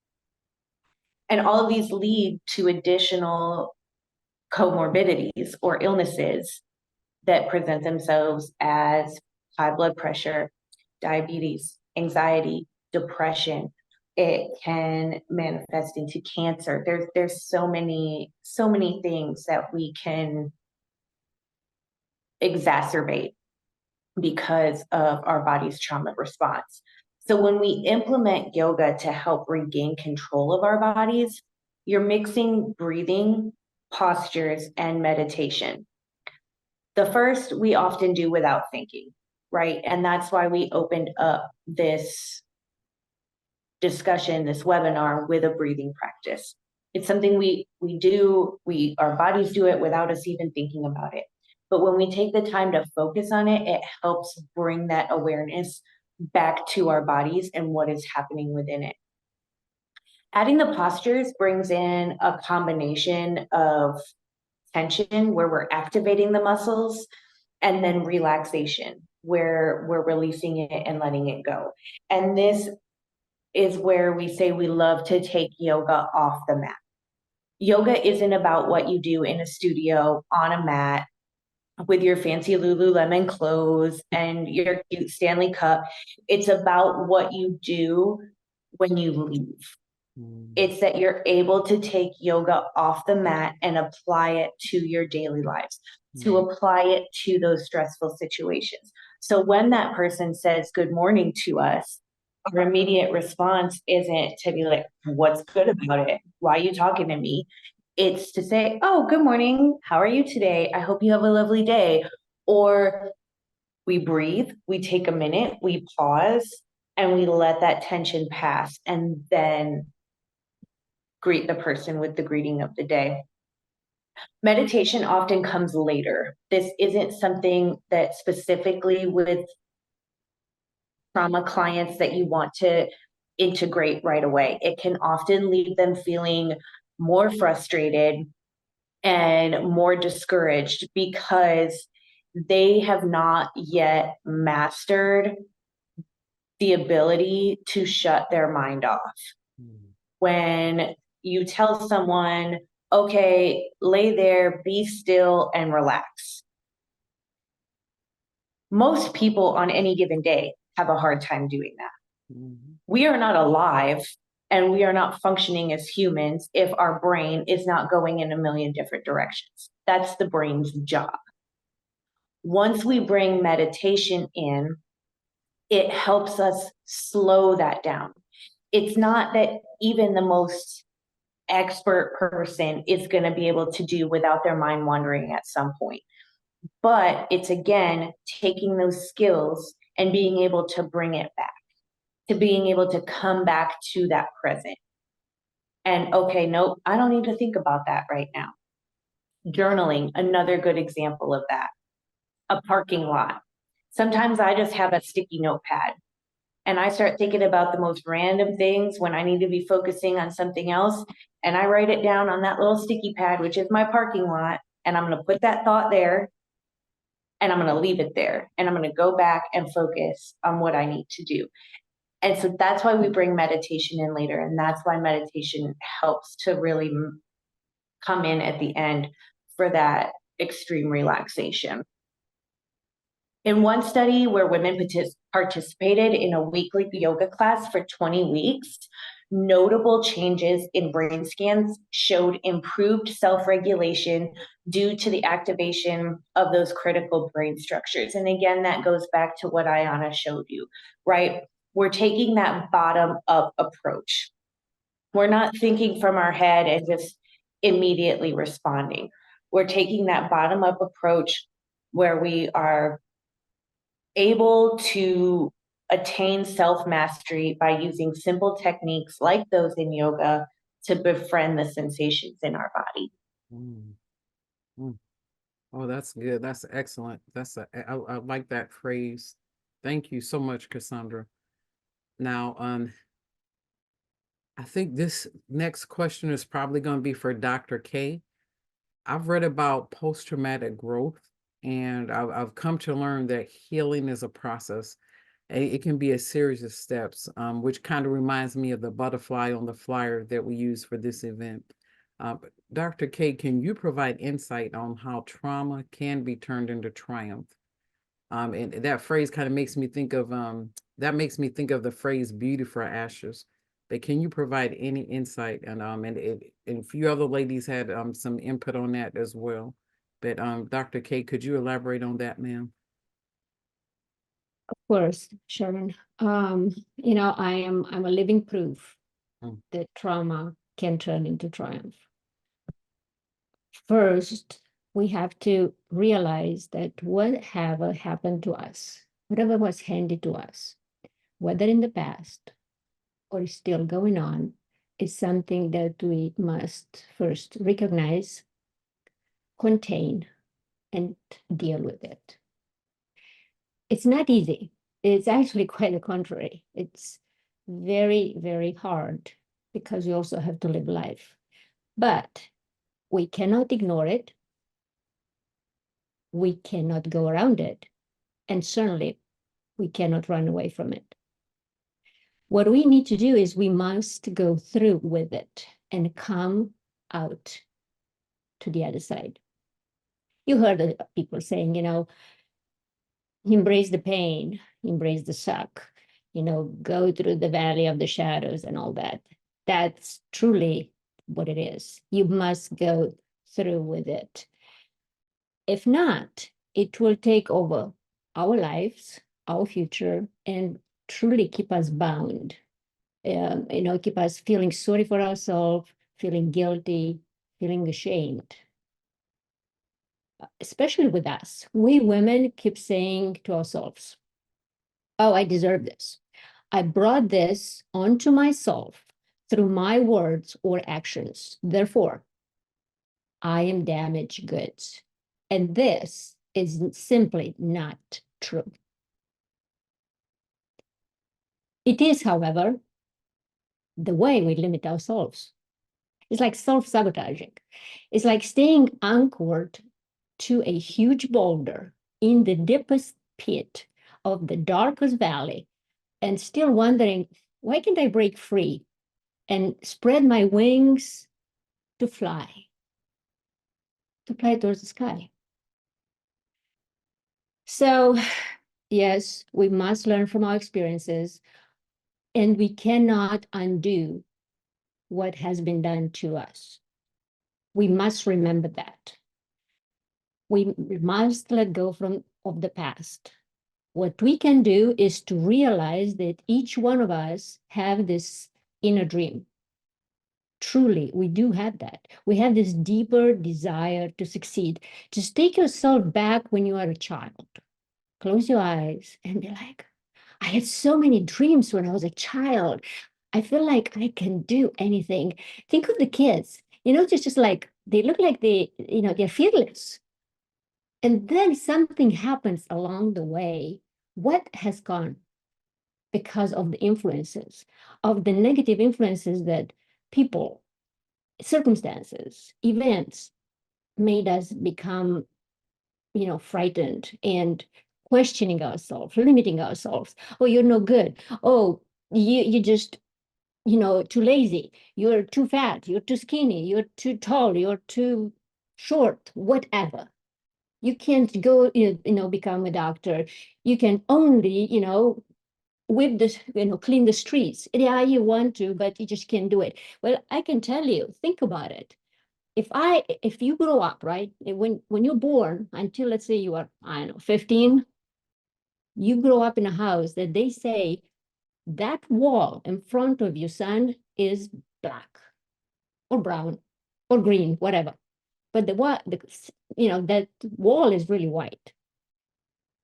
And all of these lead to additional comorbidities or illnesses that present themselves as high blood pressure, diabetes, anxiety, depression. It can manifest into cancer. There's so many things that we can exacerbate because of our body's trauma response. So when we implement yoga to help regain control of our bodies, you're mixing breathing, postures, and meditation. The first we often do without thinking, right? And that's why we opened up this discussion, this webinar, with a breathing practice. It's something we do, our bodies do it without us even thinking about it. But when we take the time to focus on it, it helps bring that awareness back to our bodies and what is happening within it. Adding the postures brings in a combination of tension, where we're activating the muscles, and then relaxation, where we're releasing it and letting it go. And this is where we say we love to take yoga off the mat. Yoga isn't about what you do in a studio on a mat with your fancy Lululemon clothes and your cute Stanley Cup. It's about what you do when you leave. It's that you're able to take yoga off the mat and apply it to your daily lives, to apply it to those stressful situations. So when that person says good morning to us, our immediate response isn't to be like, what's good about it? Why are you talking to me? It's to say, oh, good morning. How are you today? I hope you have a lovely day. Or we breathe, we take a minute, we pause, and we let that tension pass, and then greet the person with the greeting of the day. Meditation often comes later. This isn't something that specifically with trauma clients that you want to integrate right away. It can often leave them feeling more frustrated and more discouraged because they have not yet mastered the ability to shut their mind off. When you tell someone, okay, lay there, be still, and relax. Most people on any given day have a hard time doing that. We are not alive and we are not functioning as humans if our brain is not going in a million different directions. That's the brain's job. Once we bring meditation in, it helps us slow that down. It's not that even the most expert person is going to be able to do without their mind wandering at some point. But it's, again, taking those skills and being able to bring it back, to being able to come back to that present. And okay, nope, I don't need to think about that right now. Journaling, another good example of that. A parking lot. Sometimes I just have a sticky notepad and I start thinking about the most random things when I need to be focusing on something else. And I write it down on that little sticky pad, which is my parking lot. And I'm going to put that thought there and I'm going to leave it there. And I'm going to go back and focus on what I need to do. And so that's why we bring meditation in later. And that's why meditation helps to really come in at the end for that extreme relaxation. In one study where women participated in a weekly yoga class for 20 weeks, notable changes in brain scans showed improved self-regulation due to the activation of those critical brain structures. And again, that goes back to what Ayana showed you, right? We're taking that bottom-up approach. We're not thinking from our head and just immediately responding. We're taking that bottom-up approach where we are able to attain self-mastery by using simple techniques like those in yoga to befriend the sensations in our body. Mm. Mm. Oh, that's good. That's excellent. I like that phrase. Thank you so much, Cassandra. Now, I think this next question is probably going to be for Dr. K. I've read about post-traumatic growth, and I've come to learn that healing is a process. It can be a series of steps, which kind of reminds me of the butterfly on the flyer that we use for this event. But Dr. K, can you provide insight on how trauma can be turned into triumph? And that phrase kind of makes me think of the phrase "beauty for ashes." But can you provide any insight? And a few other ladies had some input on that as well. But Dr. K, could you elaborate on that, ma'am? Of course, Sharon. I'm a living proof Mm. that trauma can turn into triumph. First, we have to realize that whatever happened to us, whatever was handed to us, whether in the past or is still going on, is something that we must first recognize, contain, and deal with it. It's not easy. It's actually quite the contrary. It's very, very hard because we also have to live life. But we cannot ignore it. We cannot go around it. And certainly, we cannot run away from it. What we need to do is we must go through with it and come out to the other side. You heard people saying, embrace the pain, embrace the suck, go through the valley of the shadows and all that. That's truly what it is. You must go through with it. If not, it will take over our lives, our future, and truly keep us bound. Keep us feeling sorry for ourselves, feeling guilty, feeling ashamed. Especially with us, we women keep saying to ourselves, oh, I deserve this. I brought this onto myself through my words or actions. Therefore, I am damaged goods. And this is simply not true. It is, however, the way we limit ourselves. It's like self-sabotaging. It's like staying anchored to a huge boulder in the deepest pit of the darkest valley and still wondering, why can't I break free and spread my wings to fly towards the sky? So, yes, we must learn from our experiences, and we cannot undo what has been done to us. We must remember that. We must let go of the past. What we can do is to realize that each one of us have this inner dream. Truly, we do have that. We have this deeper desire to succeed. Just take yourself back when you are a child. Close your eyes and be like, I had so many dreams when I was a child. I feel like I can do anything. Think of the kids, just like, they look like they're fearless. And then something happens along the way. What has gone? Because of the influences, of the negative influences that people, circumstances, events made us become, frightened and questioning ourselves, limiting ourselves. Oh, you're no good. Oh, you just, you know, too lazy, you're too fat, you're too skinny, you're too tall, you're too short, whatever. You can't go, you know, become a doctor. You can only, you know, whip the, you know, clean the streets. Yeah, you want to, but you just can't do it. Well, I can tell you, think about it. If you grow up, right, when you're born until, let's say you are, I don't know, 15, you grow up in a house that they say that wall in front of you, son, is black or brown or green, whatever. But you know, that wall is really white.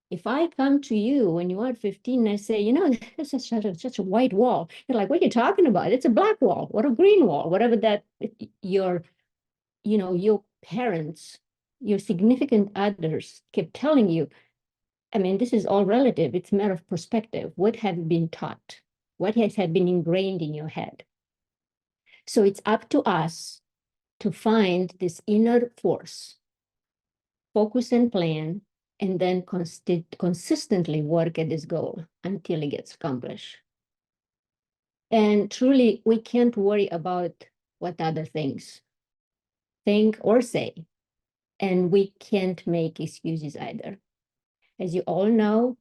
If I come to you when you are 15 and I say, you know, this is such a white wall, you're like, what are you talking about? It's a black wall or a green wall, whatever that your, you know, your parents, your significant others keep telling you. I mean, this is all relative. It's a matter of perspective. What have you been taught? What has been ingrained in your head? So it's up to us to find this inner force, focus and plan, and then consistently work at this goal until it gets accomplished. And truly, we can't worry about what other things think or say, and we can't make excuses either. As you all know,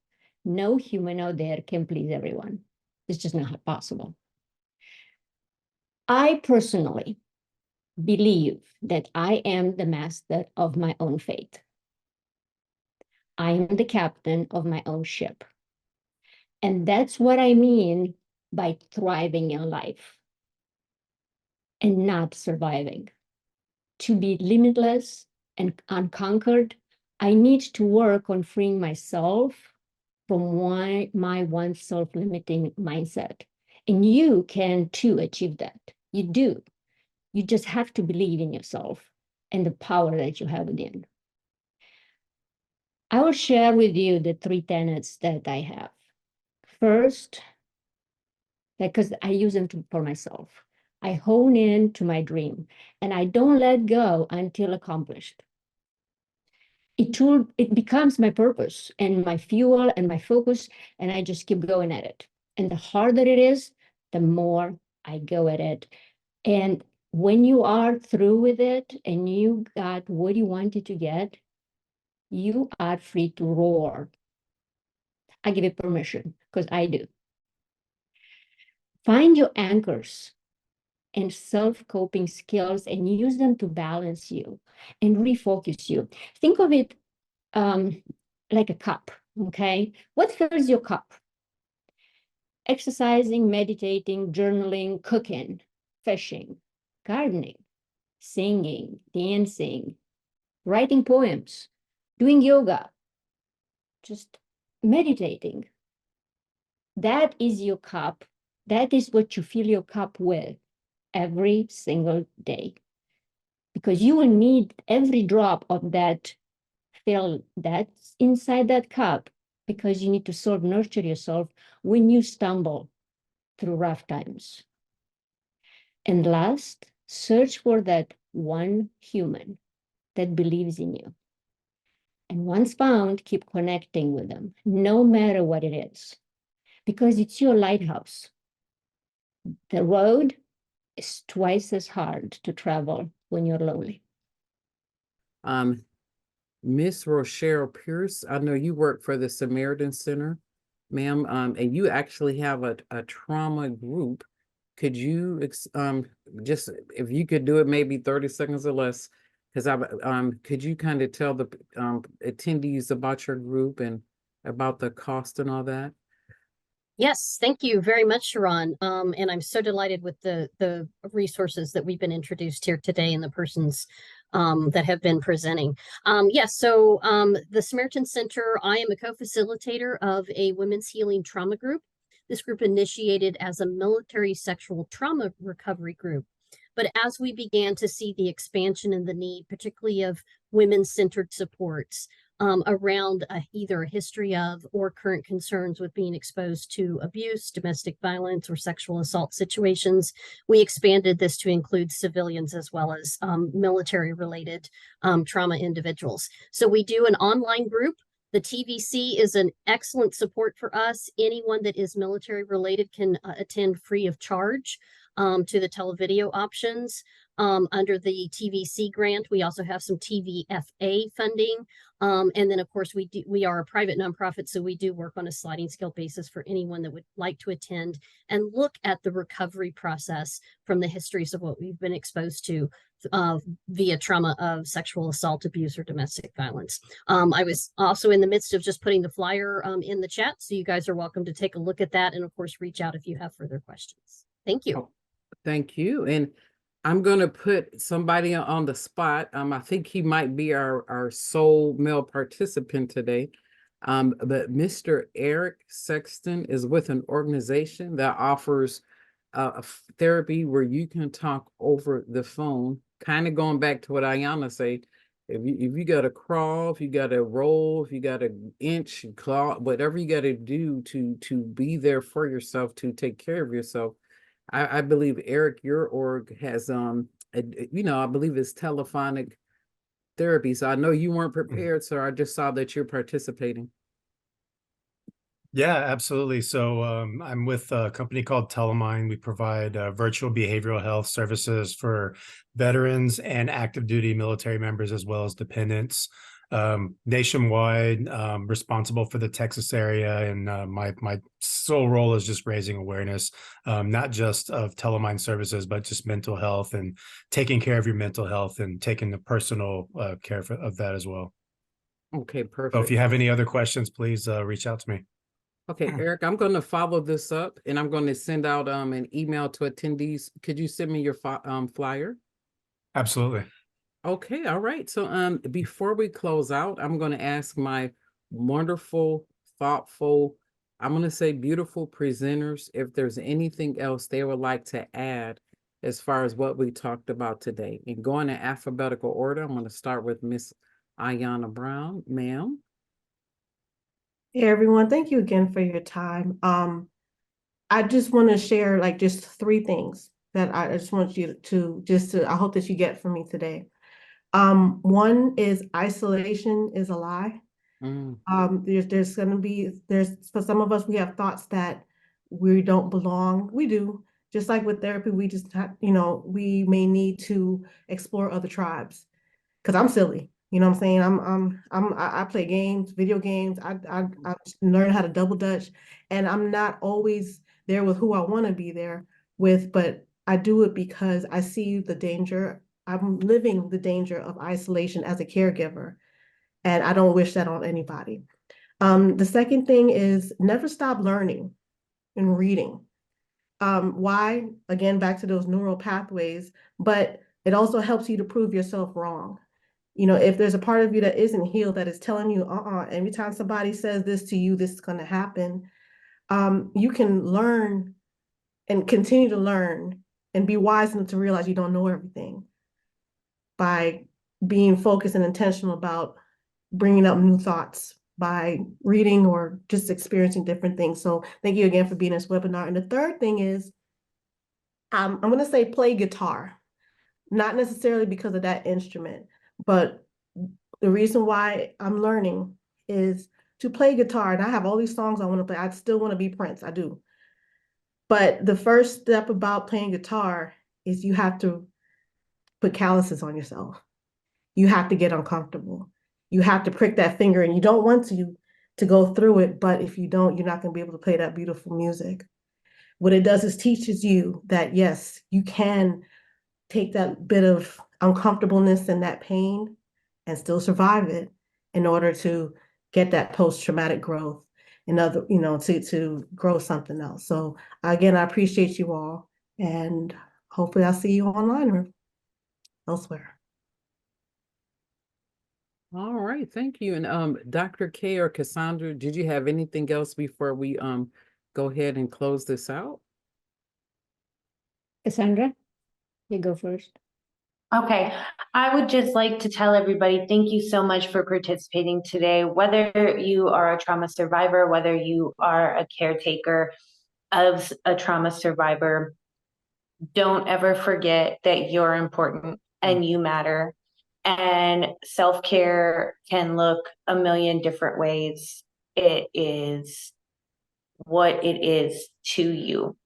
no human out there can please everyone. It's just not possible. I personally believe that I am the master of my own fate. I am the captain of my own ship. And that's what I mean by thriving in life and not surviving. To be limitless and unconquered, I need to work on freeing myself from my one self-limiting mindset. And you can too achieve that. You do. You just have to believe in yourself and the power that you have within. I will share with you the 3 tenets that I have. First, because I use them for myself. I hone in to my dream and I don't let go until accomplished. It becomes my purpose and my fuel and my focus, and I just keep going at it. And the harder it is, the more I go at it. And when you are through with it and you got what you wanted to get, you are free to roar. I give it permission because I do. Find your anchors and self-coping skills and use them to balance you and refocus you. Think of it like a cup, okay? What fills your cup? Exercising, meditating, journaling, cooking, fishing, gardening, singing, dancing, writing poems, doing yoga, just meditating. That is your cup. That is what you fill your cup with every single day. Because you will need every drop of that fill that's inside that cup, because you need to sort of nurture yourself when you stumble through rough times. And last, search for that one human that believes in you. And once found, keep connecting with them, no matter what it is, because it's your lighthouse. The road is twice as hard to travel when you're lonely. Miss Rochelle Pierce, I know you work for the Samaritan Center, ma'am, and you actually have a trauma group. Could you just, if you could do it maybe 30 seconds or less, because could you kind of tell the attendees about your group and about the cost and all that? Yes, thank you very much, Sharon. And I'm so delighted with the resources that we've been introduced here today and the persons that have been presenting. The Samaritan Center, I am a co-facilitator of a women's healing trauma group. This group initiated as a military sexual trauma recovery group. But as we began to see the expansion and the need, particularly of women-centered supports, around either a history of or current concerns with being exposed to abuse, domestic violence, or sexual assault situations, we expanded this to include civilians as well as military-related trauma individuals. So we do an online group The TVC is an excellent support for us. Anyone that is military related can attend free of charge to the televideo options. Under the TVC grant, we also have some TVFA funding. And then of course we are a private nonprofit, so we do work on a sliding scale basis for anyone that would like to attend and look at the recovery process from the histories of what we've been exposed to via trauma of sexual assault, abuse, or domestic violence. I was also in the midst of just putting the flyer in the chat, so you guys are welcome to take a look at that and of course reach out if you have further questions. Thank you. Oh, thank you. And I'm going to put somebody on the spot. I think he might be our sole male participant today. But Mr. Eric Sexton is with an organization that offers therapy where you can talk over the phone, kind of going back to what Ayana said. If you got to crawl, if you got to roll, if you got to inch, claw, whatever you got to do to be there for yourself, to take care of yourself. I believe, Eric, your org has, I believe it's telephonic therapy. So I know you weren't prepared, sir. I just saw that you're participating. Yeah, absolutely. So I'm with a company called Telemind. We provide virtual behavioral health services for veterans and active duty military members, as well as dependents, nationwide, responsible for the Texas area. And my sole role is just raising awareness, not just of Telemind services, but just mental health and taking care of your mental health and taking the personal care of that as well. Okay, perfect. So if you have any other questions, please reach out to me. Okay, Eric, I'm going to follow this up and I'm going to send out an email to attendees. Could you send me your flyer? Absolutely. Okay, all right. So before we close out, I'm going to ask my wonderful, thoughtful, I'm going to say beautiful presenters if there's anything else they would like to add as far as what we talked about today. And going in alphabetical order, I'm going to start with Miss Ayana Brown, ma'am. Hey everyone, thank you again for your time. I just want to share like just 3 things that I just want you to I hope that you get from me today. One is isolation is a lie. There's for some of us, we have thoughts that we don't belong. We do. Just like with therapy, we just have, we may need to explore other tribes. Because I'm silly. You know what I'm saying? I play games, video games. I learned how to double dutch, and I'm not always there with who I want to be there with, but I do it because I see the danger. I'm living the danger of isolation as a caregiver, and I don't wish that on anybody. The second thing is never stop learning and reading. Why? Again, back to those neural pathways, but it also helps you to prove yourself wrong. If there's a part of you that isn't healed, that is telling you, every time somebody says this to you, this is going to happen, you can learn and continue to learn and be wise enough to realize you don't know everything by being focused and intentional about bringing up new thoughts by reading or just experiencing different things. So thank you again for being in this webinar. And the third thing is, I'm going to say play guitar, not necessarily because of that instrument, but the reason why I'm learning is to play guitar. And I have all these songs I want to play. I still want to be Prince. I do. But the first step about playing guitar is you have to put calluses on yourself. You have to get uncomfortable. You have to prick that finger, and you don't want to go through it. But if you don't, you're not going to be able to play that beautiful music. What it does is teaches you that, yes, you can take that bit of uncomfortableness and that pain and still survive it in order to get that post-traumatic growth and to grow something else. So again, I appreciate you all, and hopefully I'll see you online or elsewhere. All right, thank you. And Dr. K or Cassandra, did you have anything else before we go ahead and close this out? Cassandra, you go first. Okay, I would just like to tell everybody, thank you so much for participating today. Whether you are a trauma survivor, whether you are a caretaker of a trauma survivor, don't ever forget that you're important and you matter. And self-care can look a million different ways. It is what it is to you.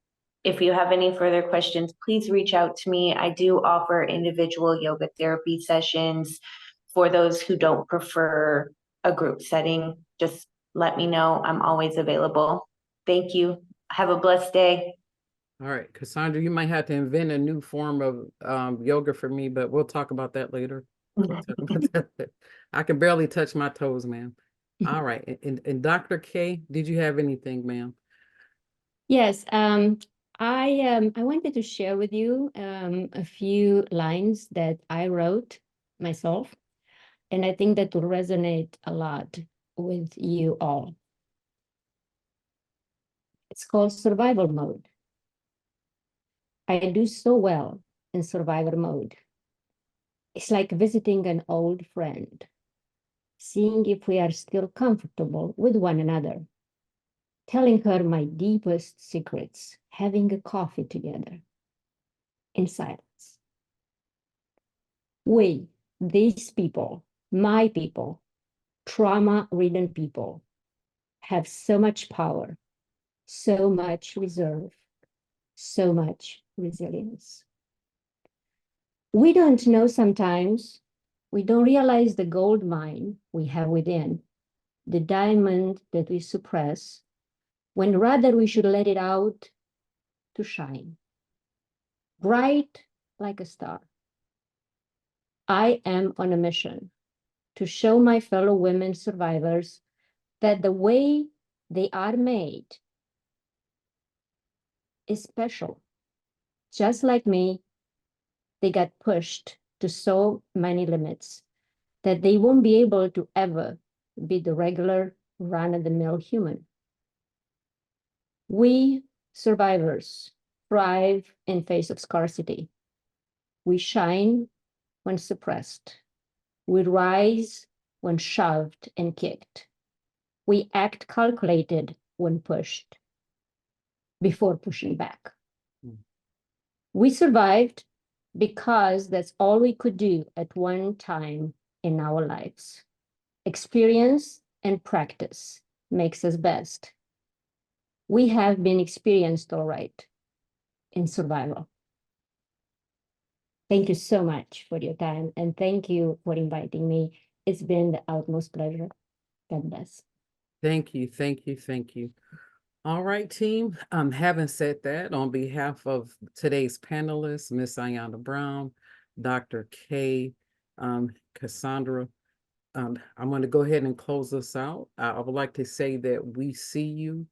If you have any further questions, please reach out to me. I do offer individual yoga therapy sessions for those who don't prefer a group setting. Just let me know. I'm always available. Thank you. Have a blessed day. All right, Cassandra, you might have to invent a new form of yoga for me, but we'll talk about that later. We'll talk about that later. I can barely touch my toes, ma'am. All right, and Dr. K, did you have anything, ma'am? Yes, I wanted to share with you a few lines that I wrote myself, and I think that will resonate a lot with you all. It's called survival mode. I do so well in survival mode. It's like visiting an old friend, seeing if we are still comfortable with one another, telling her my deepest secrets, having a coffee together in silence. We, these people, my people, trauma-ridden people, have so much power, so much reserve, so much resilience. We don't know sometimes, we don't realize the gold mine we have within, the diamond that we suppress, when rather we should let it out to shine, bright like a star. I am on a mission to show my fellow women survivors that the way they are made is special. Just like me, they got pushed to so many limits that they won't be able to ever be the regular run-of-the-mill human. We survivors thrive in face of scarcity. We shine when suppressed. We rise when shoved and kicked. We act calculated when pushed, before pushing back. We survived because that's all we could do at one time in our lives. Experience and practice makes us best. We have been experienced all right in survival. Thank you so much for your time, and thank you for inviting me. It's been the utmost pleasure. God bless. Thank you, thank you, thank you. All right, team. Having said that, on behalf of today's panelists, Miss Ayana Brown, Dr. K, Cassandra, I'm going to go ahead and close us out. I would like to say that we see you,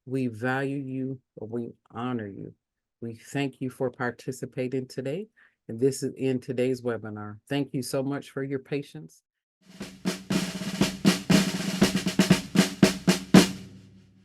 we value you, we honor you. We thank you for participating today. And this is in today's webinar. Thank you so much for your patience.